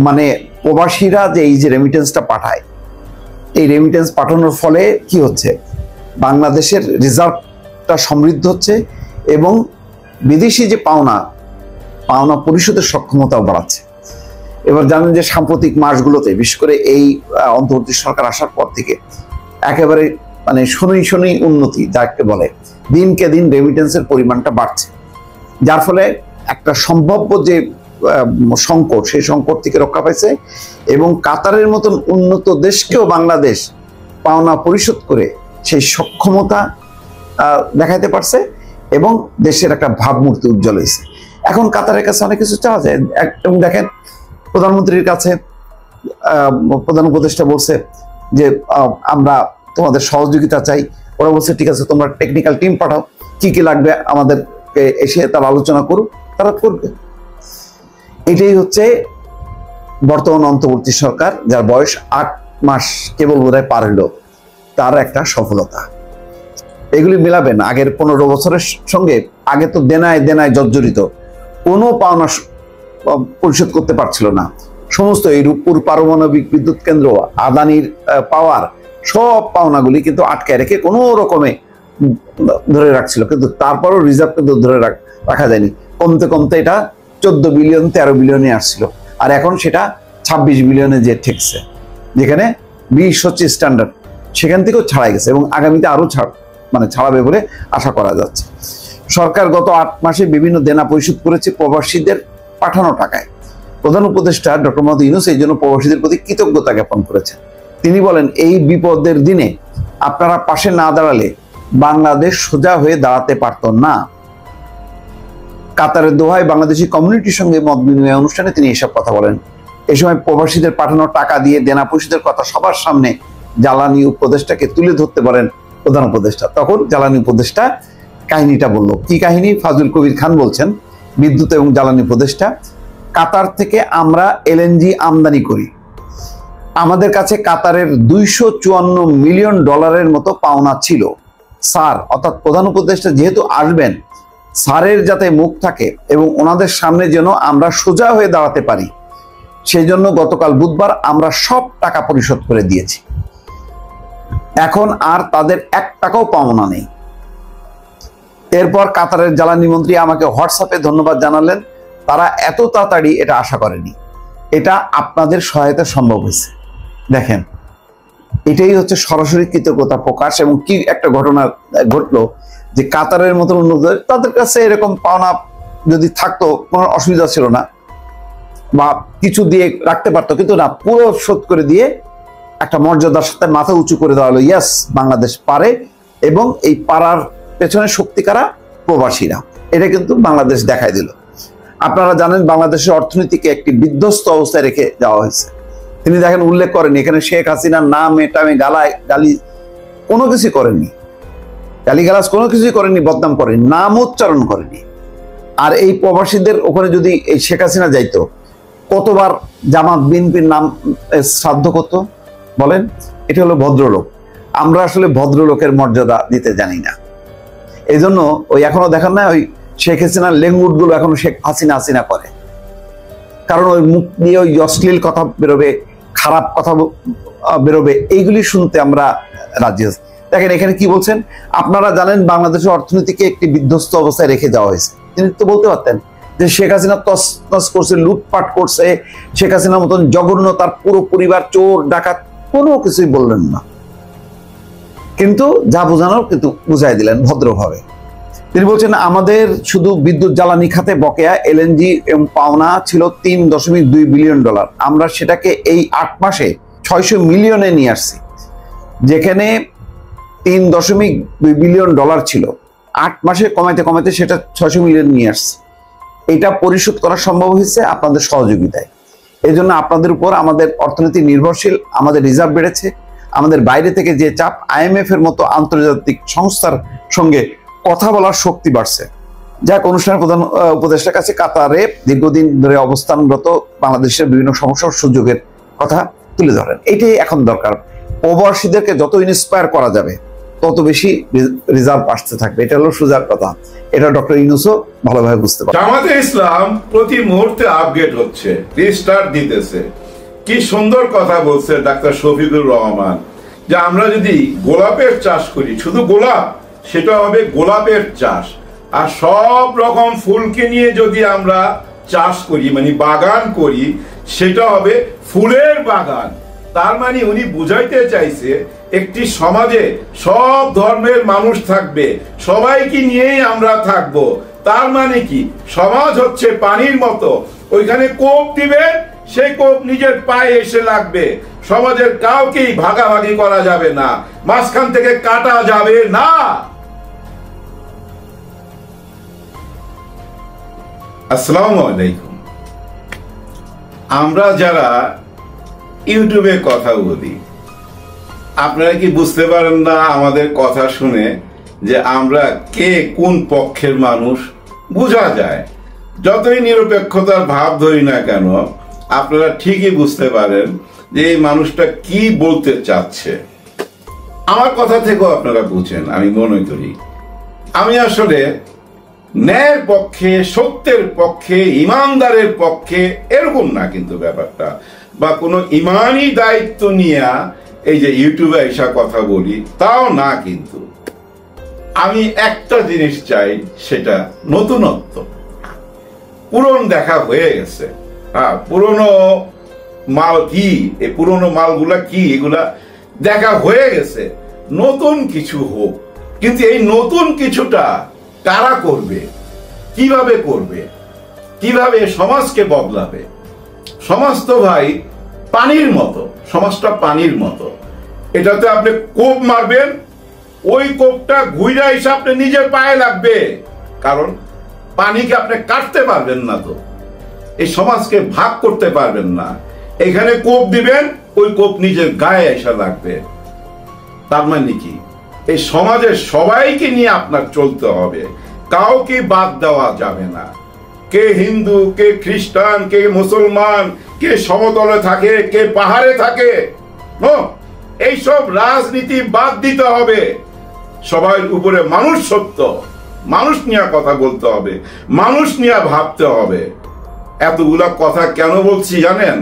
মানে প্রবাসীরা যে এই যে রেমিটেন্সটা পাঠায়, এই রেমিটেন্স পাঠানোর ফলে কি হচ্ছে, বাংলাদেশের রিজার্ভটা সমৃদ্ধ হচ্ছে এবং বিদেশি যে পাওনা পরিশোধের সক্ষমতাও বাড়াচ্ছে। এবার জানেন যে সাম্প্রতিক মাসগুলোতে বিশেষ করে এই অন্তর্বর্তী সরকার আসার পর থেকে একেবারে মানে শনি উন্নতি যাকে বলে, দিনকে দিন রেমিটেন্সের পরিমাণটা বাড়ছে, যার ফলে একটা সম্ভাব্য যে সংকট সেই সংকট থেকে রক্ষা পাইছে এবং কাতারের মতন উন্নত দেশকেও বাংলাদেশ পাওনা পরিশোধ করে সেই সক্ষমতা দেখাইতে পারছে এবং দেশের একটা ভাবমূর্তি উজ্জ্বল হয়েছে। এখন কাতারের কাছে অনেক কিছু চাওয়া যায় এবং দেখেন প্রধানমন্ত্রীর কাছে প্রধান উপদেষ্টা বলছে যে আমরা তোমাদের সহযোগিতা চাই। ওরা বলছে ঠিক আছে তোমরা টেকনিক্যাল টিম পাঠাও, কি কি লাগবে আমাদেরকে এসে তারা আলোচনা করুক, তারা করবে। এটাই হচ্ছে বর্তমান অন্তর্বর্তী সরকার, যার বয়স 8 মাস কেবল বোধহয় পার হলো, তার একটা সফলতা। এগুলি মিলাবেন আগের 15 বছরের সঙ্গে। আগে তো দেনায় জর্জরিত, কোনো পাওনা পরিশোধ করতে পারছিল না। সমস্ত এই রূপপুর পারমাণবিক বিদ্যুৎ কেন্দ্র, আদানির পাওয়ার, সব পাওনাগুলি কিন্তু আটকায় রেখে কোনো রকমে ধরে রাখছিল, কিন্তু তারপরও রিজার্ভ কিন্তু ধরে রাখা যায়নি। কমতে কমতে এটা 14 বিলিয়ন 13 বিলিয়নে আসছিল, আর এখন সেটা 26 বিলিয়নে যে ঠেকছে, যেখানে 20 হচ্ছে স্ট্যান্ডার্ড, সেখান থেকেও ছাড়াই গেছে এবং আগামীতে আরো ছাড়াবে বলে আশা করা যাচ্ছে। সরকার গত 8 মাসে বিভিন্ন দেনা পরিশোধ করেছে প্রবাসীদের পাঠানো টাকায়। প্রধান উপদেষ্টা ডক্টর মোহাম্মদ ইউনূস এই জন্য প্রবাসীদের প্রতি কৃতজ্ঞতা জ্ঞাপন করেছেন। তিনি বলেন এই বিপদের দিনে আপনারা পাশে না দাঁড়ালে বাংলাদেশ সোজা হয়ে দাঁড়াতে পারত না। কাতারের দোহায় বাংলাদেশি কমিউনিটির সঙ্গে মত বিনিময় অনুষ্ঠানে তিনি এসব কথা বলেন। এই সময় প্রবাসীদের পাঠানো টাকা দিয়ে দেনা পরিশোধের কথা সবার সামনে জ্বালানি উপদেষ্টাকে তুলে ধরতে বলেন প্রধান উপদেষ্টা। তখন জ্বালানি উপদেষ্টা কাহিনীটা বলল। কি কাহিনী? ফাজুল কবির খান বলছেন, বিদ্যুৎ এবং জ্বালানি উপদেষ্টা, কাতার থেকে আমরা এলএনজি আমদানি করি, আমাদের কাছে কাতারের $254 মিলিয়ন মতো পাওনা ছিল। স্যার অর্থাৎ প্রধান উপদেষ্টা যেহেতু আসবেন, স্যারের যাতে মুখ থাকে এবং ওনাদের সামনে যেন আমরা সোজা হয়ে দাঁড়াতে পারি, সেই জন্য গতকাল বুধবার আমরা সব টাকা পরিশোধ করে দিয়েছি। এখন আর তাদের 1 টাকাও পাওনা নেই। এরপর কাতারের জ্বালানি মন্ত্রী আমাকে হোয়াটসঅ্যাপে ধন্যবাদ জানালেন, তারা এত তাড়াতাড়ি এটা আশা করেনি, এটা আপনাদের সহায়তা সম্ভব হয়েছে। দেখেন এটাই হচ্ছে সরাসরি কৃতজ্ঞতা প্রকাশ। এবং কি একটা ঘটনা ঘটলো যে কাতারের মতন উন্নত তাদের কাছে এরকম পাওনা যদি থাকতো কোনো অসুবিধা ছিল না, বা কিছু দিয়ে রাখতে পারতো, কিন্তু না, পুরো শোধ করে দিয়ে একটা মর্যাদার সাথে মাথা উঁচু করে দেওয়া হলো। ইয়াস, বাংলাদেশ পারে এবং এই পারার পেছনে শক্তি কারা? প্রবাসীরা। এটা কিন্তু বাংলাদেশ দেখাই দিল। আপনারা জানেন বাংলাদেশের অর্থনীতিকে একটি বিধ্বস্ত অবস্থায় রেখে যাওয়া হয়েছে। তিনি দেখেন উল্লেখ করেনি এখানে শেখ হাসিনার নাম, এটামে গালি কোনো কিছু করেননি, গালিগালাজ কোনো কিছুই করেনি, বদনাম করেনি, নাম উচ্চারণ করেনি। আর এই প্রবাসীদের ওখানে যদি এই শেখ হাসিনা যাইতো, কতবার জামাত বিএনপির নাম শ্রাদ্ধ করতো বলেন? এটা হলো ভদ্রলোক। আমরা আসলে ভদ্রলোকের মর্যাদা দিতে জানি না। এই জন্য ওই এখনো দেখেন না ওই শেখ হাসিনার লেঙ্গুট গুলো এখনো শেখ হাসিনা করে, কারণ ওই মুখ দিয়ে ওই অশ্লীল কথা বেরোবে, খারাপ কথা বেরোবে, এইগুলি শুনতে আমরা রাজি আছি। দেখেন এখানে কি বলছেন, আপনারা জানেন বাংলাদেশের অর্থনীতিকে একটি বিধ্বস্ত অবস্থায় রেখে যাওয়া হয়েছে। তিনি তো বলতে পারতেন যে শেখ হাসিনা তস করছে, লুটপাট করছে, শেখ হাসিনার মতন জঘন্য, তার পুরো পরিবার চোর ডাকাত, কোনো কিছুই বললেন না। কিন্তু যা বোঝানোর কিন্তু বুঝাই দিলেন ভদ্রভাবে। তিনি বলছেন আমাদের শুধু বিদ্যুৎ জ্বালানি খাতে বকেয়া এলএনজি এবং পাওনা ছিল $3.2 বিলিয়ন। আমরা সেটাকে এই 8 মাসে 600 মিলিয়নে নিয়ে আসছি। যেখানে $3.2 বিলিয়ন ছিল, 8 মাসে কমাইতে কমাইতে সেটা 600 মিলিয়ন নিয়ে আসছে। এটা পরিশোধ করা সম্ভব হয়েছে আপনাদের সহযোগিতায়। এই জন্য আপনাদের উপর আমাদের অর্থনীতি নির্ভরশীল, আমাদের রিজার্ভ বেড়েছে, আমাদের বাইরে থেকে যে চাপ, IMF এর মতো আন্তর্জাতিক সংস্থার সঙ্গে কথা বলার শক্তি বাড়ছে। যাক, অনুষ্ঠানের প্রধান উপদেষ্টার কাছে কাতারে দীর্ঘদিন ধরে অবস্থানরত বাংলাদেশের বিভিন্ন সমস্যা ও সুযোগের কথা তুলে ধরেন। এটাই এখন দরকার। প্রবাসীদেরকে যত ইন্সপায়ার করা যাবে তত বেশি রিজার্ভ আসতে থাকবে। এটা হলো সোজা কথা। এটা ডক্টর ইউনূসও ভালোভাবে বুঝতে পারে। জামাতে ইসলাম প্রতি মুহূর্তে আপগ্রেড হচ্ছে, রিস্টার্ট দিতেছে। কি সুন্দর কথা বলছে ডাক্তার শফিকুর রহমান, যে আমরা যদি গোলাপের চাষ করি, শুধু গোলাপ, সেটা হবে গোলাপের চাষ। আর সব রকম ফুলকে নিয়ে যদি আমরা চাষ করি, মানে বাগান করি, সেটা হবে ফুলের বাগান। তার মানে উনি বুঝাইতে চাইছে একটি সমাজে সব ধর্মের মানুষ থাকবে, সবাইকে নিয়েই আমরা থাকব। তার মানে কি, সমাজ হচ্ছে পানির মতো, ওইখানে কোপ দিবে, সেই কোপ নিজের পায়ে এসে লাগবে। সমাজের কাউকেই ভাগাভাগি করা যাবে না, মাঝখান থেকে কাটা যাবে না। আসসালামু আলাইকুম। আমরা যারা ইউটিউবে কথা বলি, আপনারা কি বুঝতে পারেন না আমাদের কথা শুনে যে আমরা কে কোন পক্ষের মানুষ? বোঝা যায়, যতই নিরপেক্ষতার ভাব ধরি না কেন, আপনারা ঠিকই বুঝতে পারেন যে এই মানুষটা কি বলতে চাচ্ছে। আমার কথা থেকেও আপনারা বুঝেন, আমি মনে করি আমি আসলে ন্যায়ের পক্ষে, সত্যের পক্ষে, ইমানদারের পক্ষে, এরকম না কিন্তু ব্যাপারটা, বা কোনো ইমানি দায়িত্ব নিয়ে এই যে ইউটিউবে এসা কথা বলি তাও না। কিন্তু আমি একটা জিনিস চাই, সেটা নতুনত্ব। পুরনো দেখা হয়ে গেছে, পুরনো মাল কি, এই পুরনো মালগুলা কি, এগুলা দেখা হয়ে গেছে। নতুন কিছু হোক, কিন্তু এই নতুন কিছুটা কারা করবে, কিভাবে করবে, কিভাবে সমাজকে বদলাবে? সমাজ তো ভাই পানির মতো, সমাজটা পানির মতো। এটাতে আপনি কোপ মারবেন, ওই কোপটা ঘুরে এসে আপনি নিজের পায়ে লাগবে, কারণ পানিকে আপনি কাটতে পারবেন না, তো এই সমাজকে ভাগ করতে পারবেন না। এখানে কোপ দিবেন, ওই কোপ নিজের গায়ে এসে লাগবে। তার মানে কি, এই সমাজের সবাইকে নিয়ে আপনার চলতে হবে, কাউকে বাদ দেওয়া যাবে না। কে হিন্দু, কে খ্রিস্টান, কে মুসলমান, কে সমতলে থাকে, কে পাহাড়ে থাকে, এইসব রাজনীতি বাদ দিতে হবে। সবার উপরে মানুষ সত্য, মানুষ নিয়ে কথা বলতে হবে, মানুষ নিয়ে ভাবতে হবে। এতগুলা কথা কেন বলছি জানেন?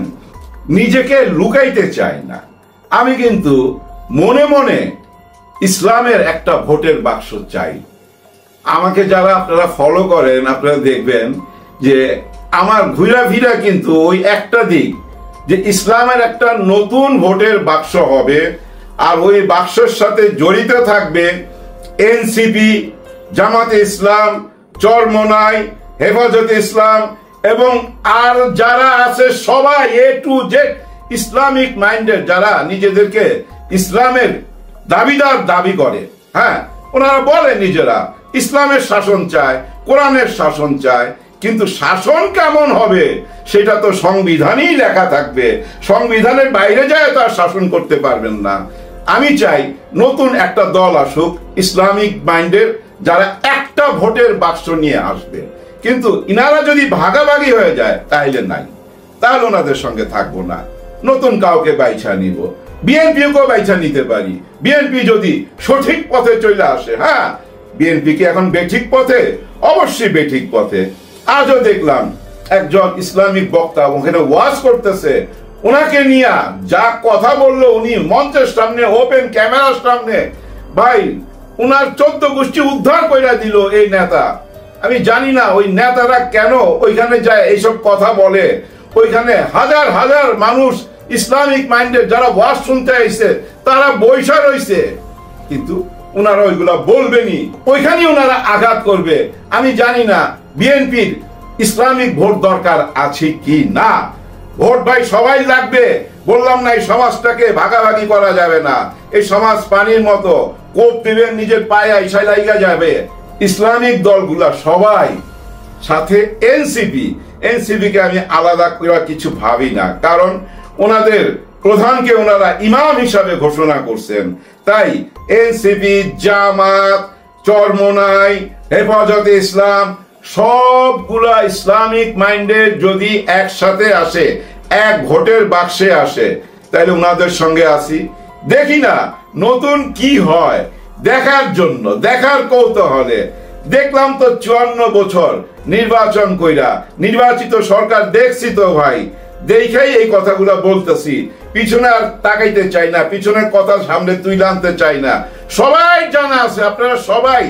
নিজেকে লুকাইতে চাই না। আমি কিন্তু মনে মনে ইসলামের একটা ভোটের বাক্স চাই। আমাকে যারা আপনারা ফলো করেন, আপনারা দেখবেন যে আমার ঘুরা ফিরা কিন্তু ওই একটা দিক, যে ইসলামের একটা নতুন ভোটের বাক্স হবে, আর ওই বাক্সের সাথে জড়িত থাকবে এনসিপি, জামাতে ইসলাম, চরমোনাই, হেফাজতে ইসলাম, এবং আর যারা আছে সবাই এ টু জেড ইসলামিক মাইন্ডের, যারা নিজেদেরকে ইসলামের দাবিদার দাবি করে। হ্যাঁ, ওনারা বলে নিজেরা ইসলামের শাসন চায়, কোরআনের শাসন চায়, কিন্তু শাসন কেমন হবে সেটা তো সংবিধানেই লেখা থাকবে। সংবিধানের বাইরে যায় তো আর শাসন করতে পারবেন না। আমি চাই নতুন একটা দল আসুক, ইসলামিক মাইন্ডের, যারা একটা ভোটের বাক্স নিয়ে আসবে। কিন্তু ইনারা যদি ভাগাভাগি হয়ে যায় তাইলে নাই, তাহলে ওনাদের সঙ্গে থাকবো না, নতুন কাউকে বাইছা নিব। বিএনপিকেও বাইছা নিতে পারি, বিএনপি যদি সঠিক পথে চলে আসে। হ্যাঁ, বিএনপি কি এখন বেঠিক পথে? অবশ্যই বেঠিক পথে। আজও দেখলাম একজন ইসলামিক বক্তা ওখানে ওয়াজ করতেছে, ওনাকে নিয়ে যা কথা বললো উনি মঞ্চের সামনে, ওপেন ক্যামেরার সামনে, ভাই উনার 14 গোষ্ঠী উদ্ধার করে দিল এই নেতা। আমি জানি না ওই নেতারা কেন ওইখানে যায় এইসব কথা বলে। ওইখানে হাজার হাজার মানুষ ইসলামিক মাইন্ডের যারা ওয়াজ শুনতে আইছে তারা বৈশা রইছে, কিন্তু ওনারা ওইগুলা বলবেনি, ওইখানে ওনারা আঘাত করবে। আমি জানি না বিএনপির ইসলামিক ভোট দরকার আছে কি না। ভোট ভাই সবাই লাগবে, বললাম না এই সমাজটাকে ভাগাভাগি করা যাবে না। এই সমাজ পানির মতো, কোপ দিবেন নিজের পায়ে আইসাই লাইগা যাবে। ইসলামিক দলগুলা সবাই, সাথে এনসিপি কে আমি আলাদা করে কিছু ভাবি না, কারণ ওনাদের প্রধানকে ওনারা ইমাম হিসাবে ঘোষণা করছেন। তাই এনসিপি, জামাত, চরমোনাই, হেফাজতে ইসলাম সবগুলা ইসলামিক মাইন্ডের যদি একসাথে আসে, এক ভোটের বাক্সে আসে, তাহলে ওনাদের সঙ্গে আসি। দেখি না নতুন কি হয়, দেখার জন্য, দেখার কৌতূহলে। দেখলাম তো 54 বছর নির্বাচন কইরা নির্বাচিত সরকার দেখছি তো ভাই, দেখেই এই কথাগুলা বলতেছি। পিছনে আর তাকাইতে চাই না, পিছনের কথা সামনে তুলে আনতে চাই না। সবাই জানা আছে, আপনারা সবাই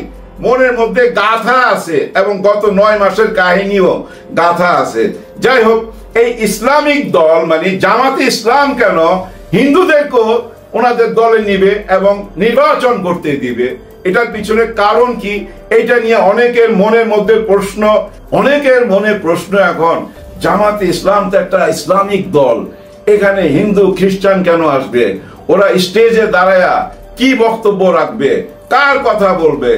মনের মধ্যে গাথা আছে, এবং গত 9 মাসের কাহিনীও গাথা আছে। যাই হোক, এই ইসলামিক দল মানে জামাতে ইসলাম কেন হিন্দুদেরকেও ওনাদের দলে নিবে এবং নির্বাচন করতে দিবে, এটার পিছনে কারণ কি? এটা নিয়ে অনেকের মনের মধ্যে প্রশ্ন, অনেকের মনে প্রশ্ন এখন, জামাতে ইসলাম তো একটা ইসলামিক দল, এখানে হিন্দু খ্রিস্টান কেন আসবে? ওরা স্টেজে দাঁড়ায়া কি বক্তব্য রাখবে, কার কথা বলবে?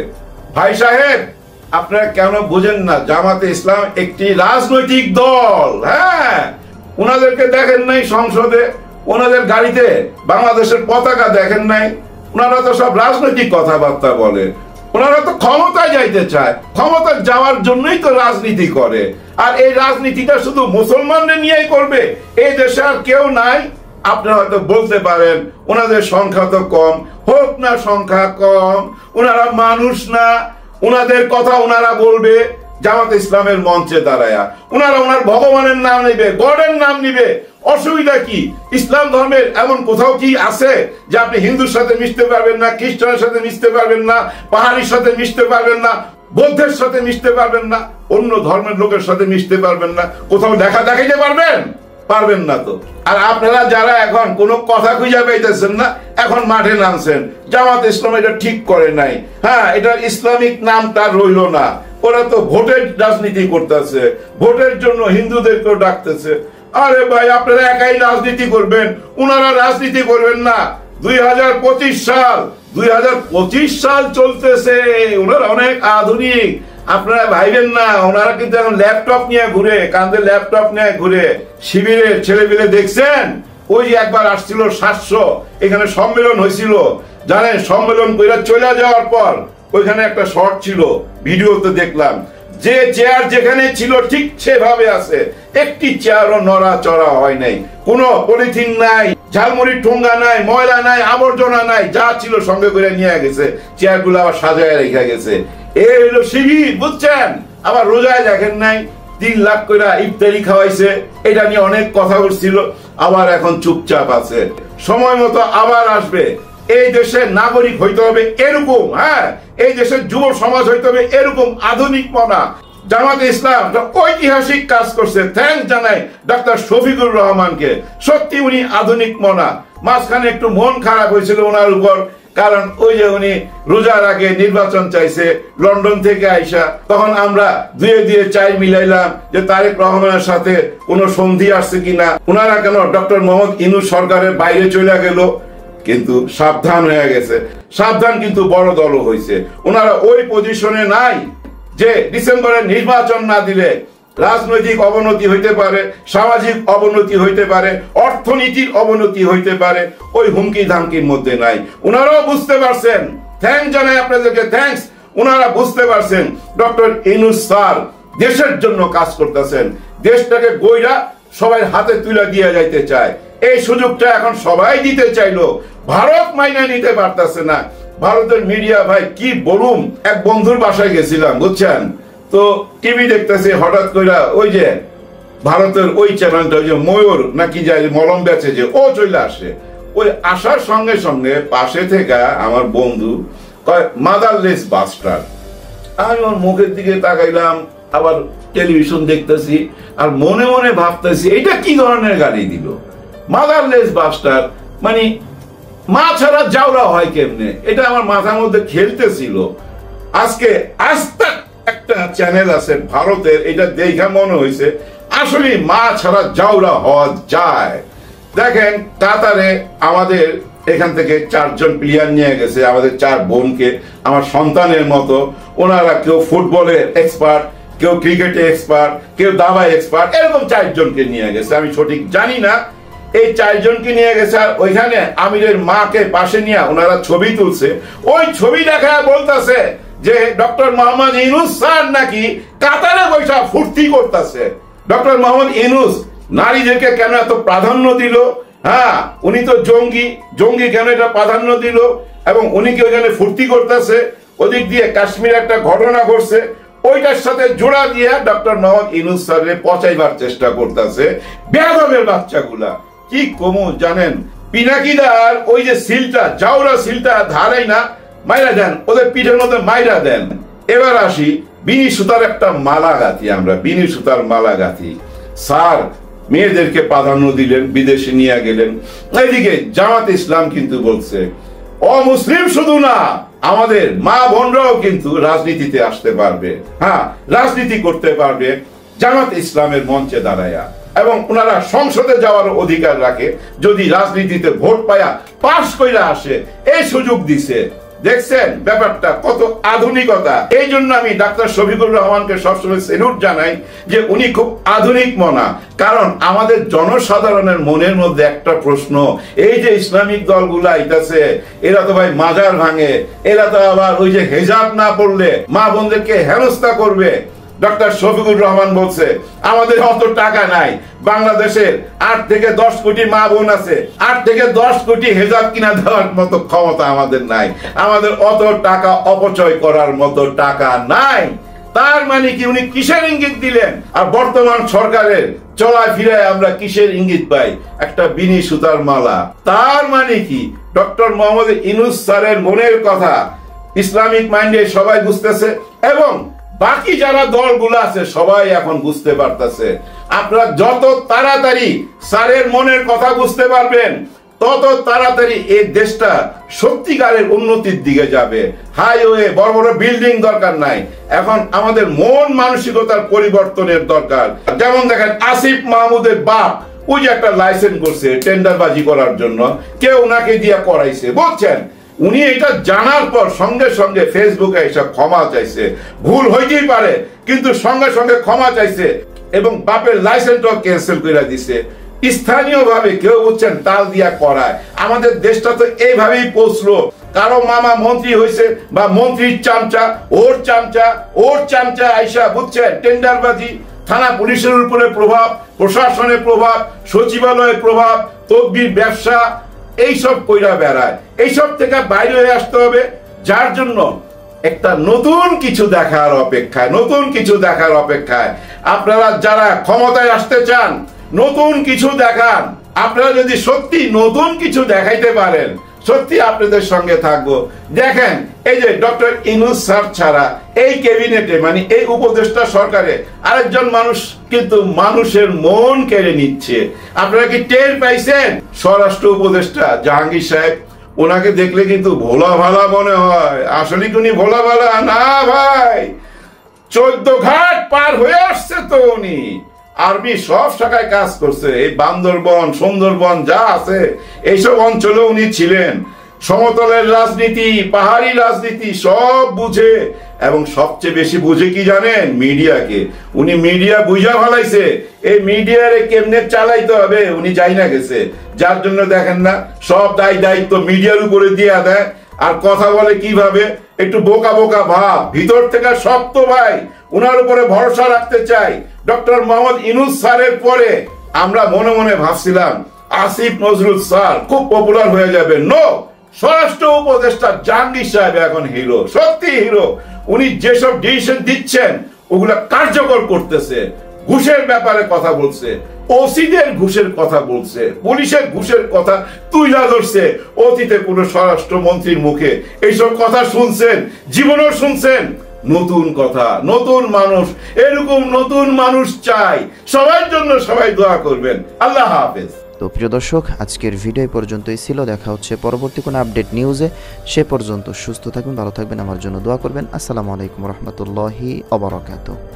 ভাই সাহেব, আপনারা কেন বুঝেন না জামাতে ইসলাম একটি রাজনৈতিক দল? হ্যাঁ, ওনাদেরকে দেখেন নাই সংসদে, ওনাদের গাড়িতে বাংলাদেশের পতাকা দেখেন নাই? ওনারা তো সব রাজনৈতিক কথাবার্তা বলে, ওনারা তো ক্ষমতায় যাইতে চায়, ক্ষমতা যাওয়ার জন্যই তো রাজনীতি করে। আর এই রাজনীতিটা শুধু মুসলমানদের নিয়েই করবে, এই দেশে আর কেউ নাই? আপনারা হয়তো বলতে পারেন ওনাদের সংখ্যা তো কম, হোক না সংখ্যা কম, ওনারা মানুষ না, ওনাদের কথা ওনারা বলবে জামাতে ইসলামের মঞ্চে দাঁড়ায়া। ওনারা ওনার ভগবানের নাম নিবে, গডের নাম নিবে, অসুবিধা কি? ইসলাম ধর্মের এমন কোথাও কি আছে যে আপনি হিন্দুর সাথে মিশতে পারবেন না, খ্রিস্টানের সাথে মিশতে পারবেন না, পাহাড়ির সাথে মিশতে পারবেন না, বৌদ্ধের সাথে মিশতে পারবেন না, অন্য ধর্মের লোকের সাথে মিশতে পারবেন না? কোথাও দেখাইতে পারবেন? পারবেন না তো। আর আপনারা যারা এখন কোনো কথা খুঁজে পাইতেছেন না, এখন মাঠে নামছেন, জামাত ইসলাম এটা ঠিক করে নাই, হ্যাঁ এটা ইসলামিক নামটা রইল না, ওরা তো ভোটের রাজনীতি করতেছে, ভোটের জন্য হিন্দুদেরকেও ডাকতেছে। আরে ভাই, আপনারা একাই রাজনীতি করবেন, ওনারা রাজনীতি করবেন না। 2025 সাল চলতেছে, ওনারা অনেক আধুনিক, আপনারা ভাইবেন না। ওনারা কিন্তু এখন ল্যাপটপ নিয়ে ঘুরে, কাঁধে ল্যাপটপ নিয়ে ঘুরে। শিবিরের ছেলেপিলে দেখছেন? ওই যে একবার আসছিল 700, এখানে সম্মেলন হয়েছিল, জানেন? সম্মেলন কইরা চলে যাওয়ার পর ওইখানে একটা শর্ট ছিল, ভিডিওতে দেখলাম, যে চেয়ার যেখানে ছিল ঠিক সেভাবে আছে, একটি চেয়ারও নড়াচড়া হয় নাই, কোনো পলিথিন নাই, ঝালমুড়ির ঠোঙ্গা নাই, ময়লা নাই, আবর্জনা নাই, যা ছিল সঙ্গে করে নিয়ে গেছে, চেয়ারগুলো আবার সাজায় রেখে গেছে। এই হলো শিবির, বুঝছেন? আবার রোজায় দেখেন নাই 3 লাখ করে ইফতারি খাওয়াইছে, এটা নিয়ে অনেক কথা উঠছিল, আবার এখন চুপচাপ আছে। সময় মতো আবার আসবে। এই দেশের নাগরিক হইতে হবে এরকম, হ্যাঁ, এই দেশের যুব সমাজ হইতে হবে এরকম আধুনিক মনা। জামাতে ইসলাম ঐতিহাসিক কাজ করছে, থ্যাংক জানাই ডক্টর শফিকুর রহমানকে, সত্যি উনি আধুনিক মনা। মাঝখানে একটু মন খারাপ হয়েছিল ওনার উপর, কারণ ওই যে উনি রোজার আগে নির্বাচন চাইছে লন্ডন থেকে আইসা, তখন আমরা দুয়ে 4 মিলাইলাম যে তারেক রহমানের সাথে কোনো সন্ধি আসছে কিনা, ওনারা কেন ডক্টর মোহাম্মদ ইউনূস সরকারের বাইরে চলে গেল, কিন্তু সাবধান হয়ে গেছে। সাবধান কিন্তু বড় দলও হয়েছে, ওনারা ওই পজিশনে নাই যে ডিসেম্বরে নির্বাচন না দিলে রাজনৈতিক অবনতি হইতে পারে, সামাজিক অবনতি হইতে পারে, অর্থনীতির অবনতি হইতে পারে, ওই হুমকি ধামকির মধ্যে নাই। ওনারাও বুঝতে পারছেন, থ্যাংক জানাই আপনাদেরকে, থ্যাংকস। ওনারা বুঝতে পারছেন ডক্টর ইউনূস স্যার দেশের জন্য কাজ করতেছেন, দেশটাকে গইরা সবাই হাতে তুলে দিয়ে যাইতে চায়। এই সুযোগটা এখন সবাই দিতে চাইলো, ভারত মাইনা নিতে পারতেছে না। ভারতের মিডিয়া ভাই কি বলুম, এক বন্ধুর বাসায় গেছিলাম, বুঝছেন তো, টিভি দেখতেছে, হঠাৎ করে ওই যে ভারতের ওই চ্যানেলটা, ওই যে ময়ূর নাকি যায় মলম বেচে, যে ও চলে আসে। ওই আসার সঙ্গে সঙ্গে পাশে থেকে আমার বন্ধু কয় মাদারলেস বাস্টার। আমি ওর মুখের দিকে তাকাইলাম, আবার টেলিভিশন দেখতেছি, আর মনে মনে ভাবতেছি এটা কি ধরনের গালি দিল, মাদারলেস বাস্টার, মানে মা ছাড়া যাওরা হয় কেমনে, এটা আমার মাথার মধ্যে খেলতেছিল। আজকে আস্তা একটা চ্যানেল আছে ভারতের, এটা দেখা মনে হয়েছে আসলে মা ছাড়া যাওরা হওয়া যায়। দেখেন কাতারে আমাদের এখান থেকে 4 জন প্লেয়ার নিয়ে গেছে, আমাদের 4 বোনকে, আমার সন্তানের মতো। ওনারা কেউ ফুটবলের এক্সপার্ট, কেউ ক্রিকেটে এক্সপার্ট, কেউ দাবায় এক্সপার্ট, এরকম 4 জনকে নিয়ে গেছে। আমি সঠিক জানি না, এই 4 জনকে নিয়ে গেছে। আর ওইখানে আমিরের মাকে পাশে নিয়ে ওনারা ছবি তুলছে। ওই ছবি দেখা বলতেছে যে ডক্টর মোহাম্মদ ইউনূস স্যার নাকি কাতারে বৈশা ফুর্তি করতেছে। ডক্টর মোহাম্মদ ইউনূস নারীদেরকে কেন এত প্রাধান্য দিল? হ্যাঁ, উনি তো জঙ্গি কেন এটা প্রাধান্য দিল? এবং উনি কি ওইখানে ফুর্তি করতেছে? ওদিক দিয়ে কাশ্মীরে একটা ঘটনা ঘটছে, ওইটার সাথে জোড়া দিয়ে ডক্টর মোহাম্মদ ইউনূস স্যারের পচাইবার চেষ্টা করতেছে বেয়াদবের বাচ্চাগুলা। কি কমু জানেন, পিনাকিদার ওই যে সিলটা, জাউরা সিলটা ধারাই না, মাইরা দেন, ওদের পিঠের মধ্যে মাইরা দেন। এবার আসি, বিনি সুতার একটা মালা গাঁথি আমরা, বিনি সুতার মালা গাঁথি। স্যার মেয়েদেরকে প্রাধান্য দিলেন, বিদেশে নিয়ে গেলেন। এইদিকে জামাত ইসলাম কিন্তু বলছে অমুসলিম শুধু না, আমাদের মা বোনরাও কিন্তু রাজনীতিতে আসতে পারবে, হ্যাঁ রাজনীতি করতে পারবে জামাত ইসলামের মঞ্চে দাঁড়ায়া, এবং ওনারা সংসদে যাওয়ার অধিকার রাখে যদি রাজনীতিতে ভোট পায়া পাশ কইরা আসে, এই সুযোগ দিছে। দেখছেন ব্যাপারটা কত আধুনিকতা। এই জন্য আমি ডাক্তার শফিকুর রহমানকে সবসময় সেলুট জানাই যে উনি খুব আধুনিক মনা। কারণ আমাদের জনসাধারণের মনের মধ্যে একটা প্রশ্ন, এই যে ইসলামিক দলগুলা আইতাছে, এরা তো ভাই মাজার ভাঙে, এরা তো আবার ওই যে হেজাব না পড়লে মা বোনদেরকে হেনস্থা করবে। ডক্টর শফিকুর রহমান বলছে আমাদের অত টাকা নাই, বাংলাদেশের 8 থেকে 10 কোটি মা বোন আছে, 8 থেকে 10 কোটি হেজাব কিনা দেওয়ার মতো ক্ষমতা আমাদের নাই, আমাদের অত টাকা অপচয় করার মতো টাকা নাই। তার মানে কি উনি কিসের ইঙ্গিত দিলেন? আর বর্তমান সরকারের চলায় ফিরায় আমরা কিসের ইঙ্গিত পাই? একটা বিনি সুতার মালা। তার মানে কি ডক্টর মোহাম্মদ ইউনূস স্যারের মনের কথা ইসলামিক মাইন্ডে সবাই বুঝতেছে, এবং বাকি যারা দলগুলো আছে সবাই এখন বুঝতে পারতেছে। আপনারা যত তাড়াতাড়ি স্যারের মনের কথা বুঝতে পারবেন, তত তাড়াতাড়ি এই দেশটা সত্যিকারের উন্নতির দিকে যাবে। হাইওয়ে, বড় বড় বিল্ডিং দরকার নাই, এখন আমাদের মন মানসিকতার পরিবর্তনের দরকার। যেমন দেখেন আসিফ মাহমুদের বাপ ওই যে একটা লাইসেন্স করছে টেন্ডারবাজি করার জন্য, কেউ ওনাকে দিয়ে করাইছে, বুঝছেন? উনি এটা জানার পর সঙ্গে সঙ্গে ফেসবুকে এসে ক্ষমা চাইছে। ভুল হইতেই পারে, কিন্তু সঙ্গে সঙ্গে ক্ষমা চাইছে এবং বাপের লাইসেন্সটাও ক্যান্সেল করে দিছে। স্থানীয় ভাবে কেউ বুঝছেন তাল দিয়া করায়। আমাদের দেশটা তো এইভাবেই পৌঁছলো, কারো মামা মন্ত্রী হয়েছে বা মন্ত্রীর চামচা, ওর চামচা আইসা বুঝছেন টেন্ডারবাজি, থানা পুলিশের উপরে প্রভাব, প্রশাসনের প্রভাব, সচিবালয়ের প্রভাব, তদবির ব্যবসা, এইসব কইরা বেড়ায়। এইসব থেকে বাইরে হয়ে আসতে হবে, যার জন্য একটা নতুন কিছু দেখার অপেক্ষায় আপনারা যারা ক্ষমতায় আসতে চান, নতুন কিছু দেখান। আপনারা যদি সত্যি নতুন কিছু দেখাইতে পারেন, সত্যি আপনাদের সঙ্গে থাকবো। দেখেন এই যে ডক্টর ইউনূস স্যার ছাড়া এই ক্যাবিনেটে, মানে এই উপদেষ্টা সরকারে আরেকজন মানুষ কিন্তু মানুষের মন কেড়ে নিচ্ছে। আপনারা কি টের পাইছেন? স্বরাষ্ট্র উপদেষ্টা জাহাঙ্গীর সাহেব, ওনাকে দেখলে কিন্তু ভোলা ভালা মনে হয়, আসলে কি উনি ভোলা ভালা না ভাই? 14 ঘাট পার হয়ে আসছে তো উনি, আর্মি সব শাখায় কাজ করছে। এই বান্দরবন, সুন্দরবন যা আছে এইসব অঞ্চলে উনি ছিলেন। সমতলের রাজনীতি, পাহাড়ি রাজনীতি সব বুঝে, এবং সবচেয়ে বেশি বুঝে কি জানেন? মিডিয়াকে। উনি মিডিয়া বুঝা ফেলাইছে, এই মিডিয়ারে কেমনে চালাইতে হবে উনি যাই না গেছে। যার জন্য দেখেন না সব দায়িত্ব মিডিয়ার উপরে দিয়ে দেয়, আর কথা বলে কিভাবে একটু বোকা বোকা ভাব, ভিতর থেকে শক্ত ভাই, উনার উপরে ভরসা রাখতে চাই। ডক্টর মোহাম্মদ ইউনূস স্যারের পরে আমরা মনে মনে ভাবছিলাম আসিফ নজরুল স্যার খুব পপুলার হয়ে যাবে। নো, স্বরাষ্ট্র উপদেষ্টা জাহাঙ্গীর সাহেব এখন হিরো, সত্যি হিরো। উনি যেসব ডিসিশন দিচ্ছেন ওগুলা কার্যকর করতেছে। ঘুষের ব্যাপারে কথা বলছে, ওসিদের ঘুষের কথা বলছে, পুলিশের ঘুষের কথা তুইলা ধরছে। অতীতে কোন স্বরাষ্ট্র মন্ত্রীর মুখে এইসব কথা শুনছেন? জীবনও শুনছেন? নতুন কথা, নতুন মানুষ, এরকম নতুন মানুষ চাই। সবার জন্য সবাই দোয়া করবেন। আল্লাহ হাফেজ। তো প্রিয় দর্শক, আজকের ভিডিও পর্যন্তই ছিল। দেখা হচ্ছে পরবর্তী কোনো আপডেট নিউজে। সে পর্যন্ত সুস্থ থাকবেন, ভালো থাকবেন, আমার জন্য দোয়া করবেন। আসসালামু আলাইকুম রহমতুল্লাহি ওয়া বারাকাতুহু।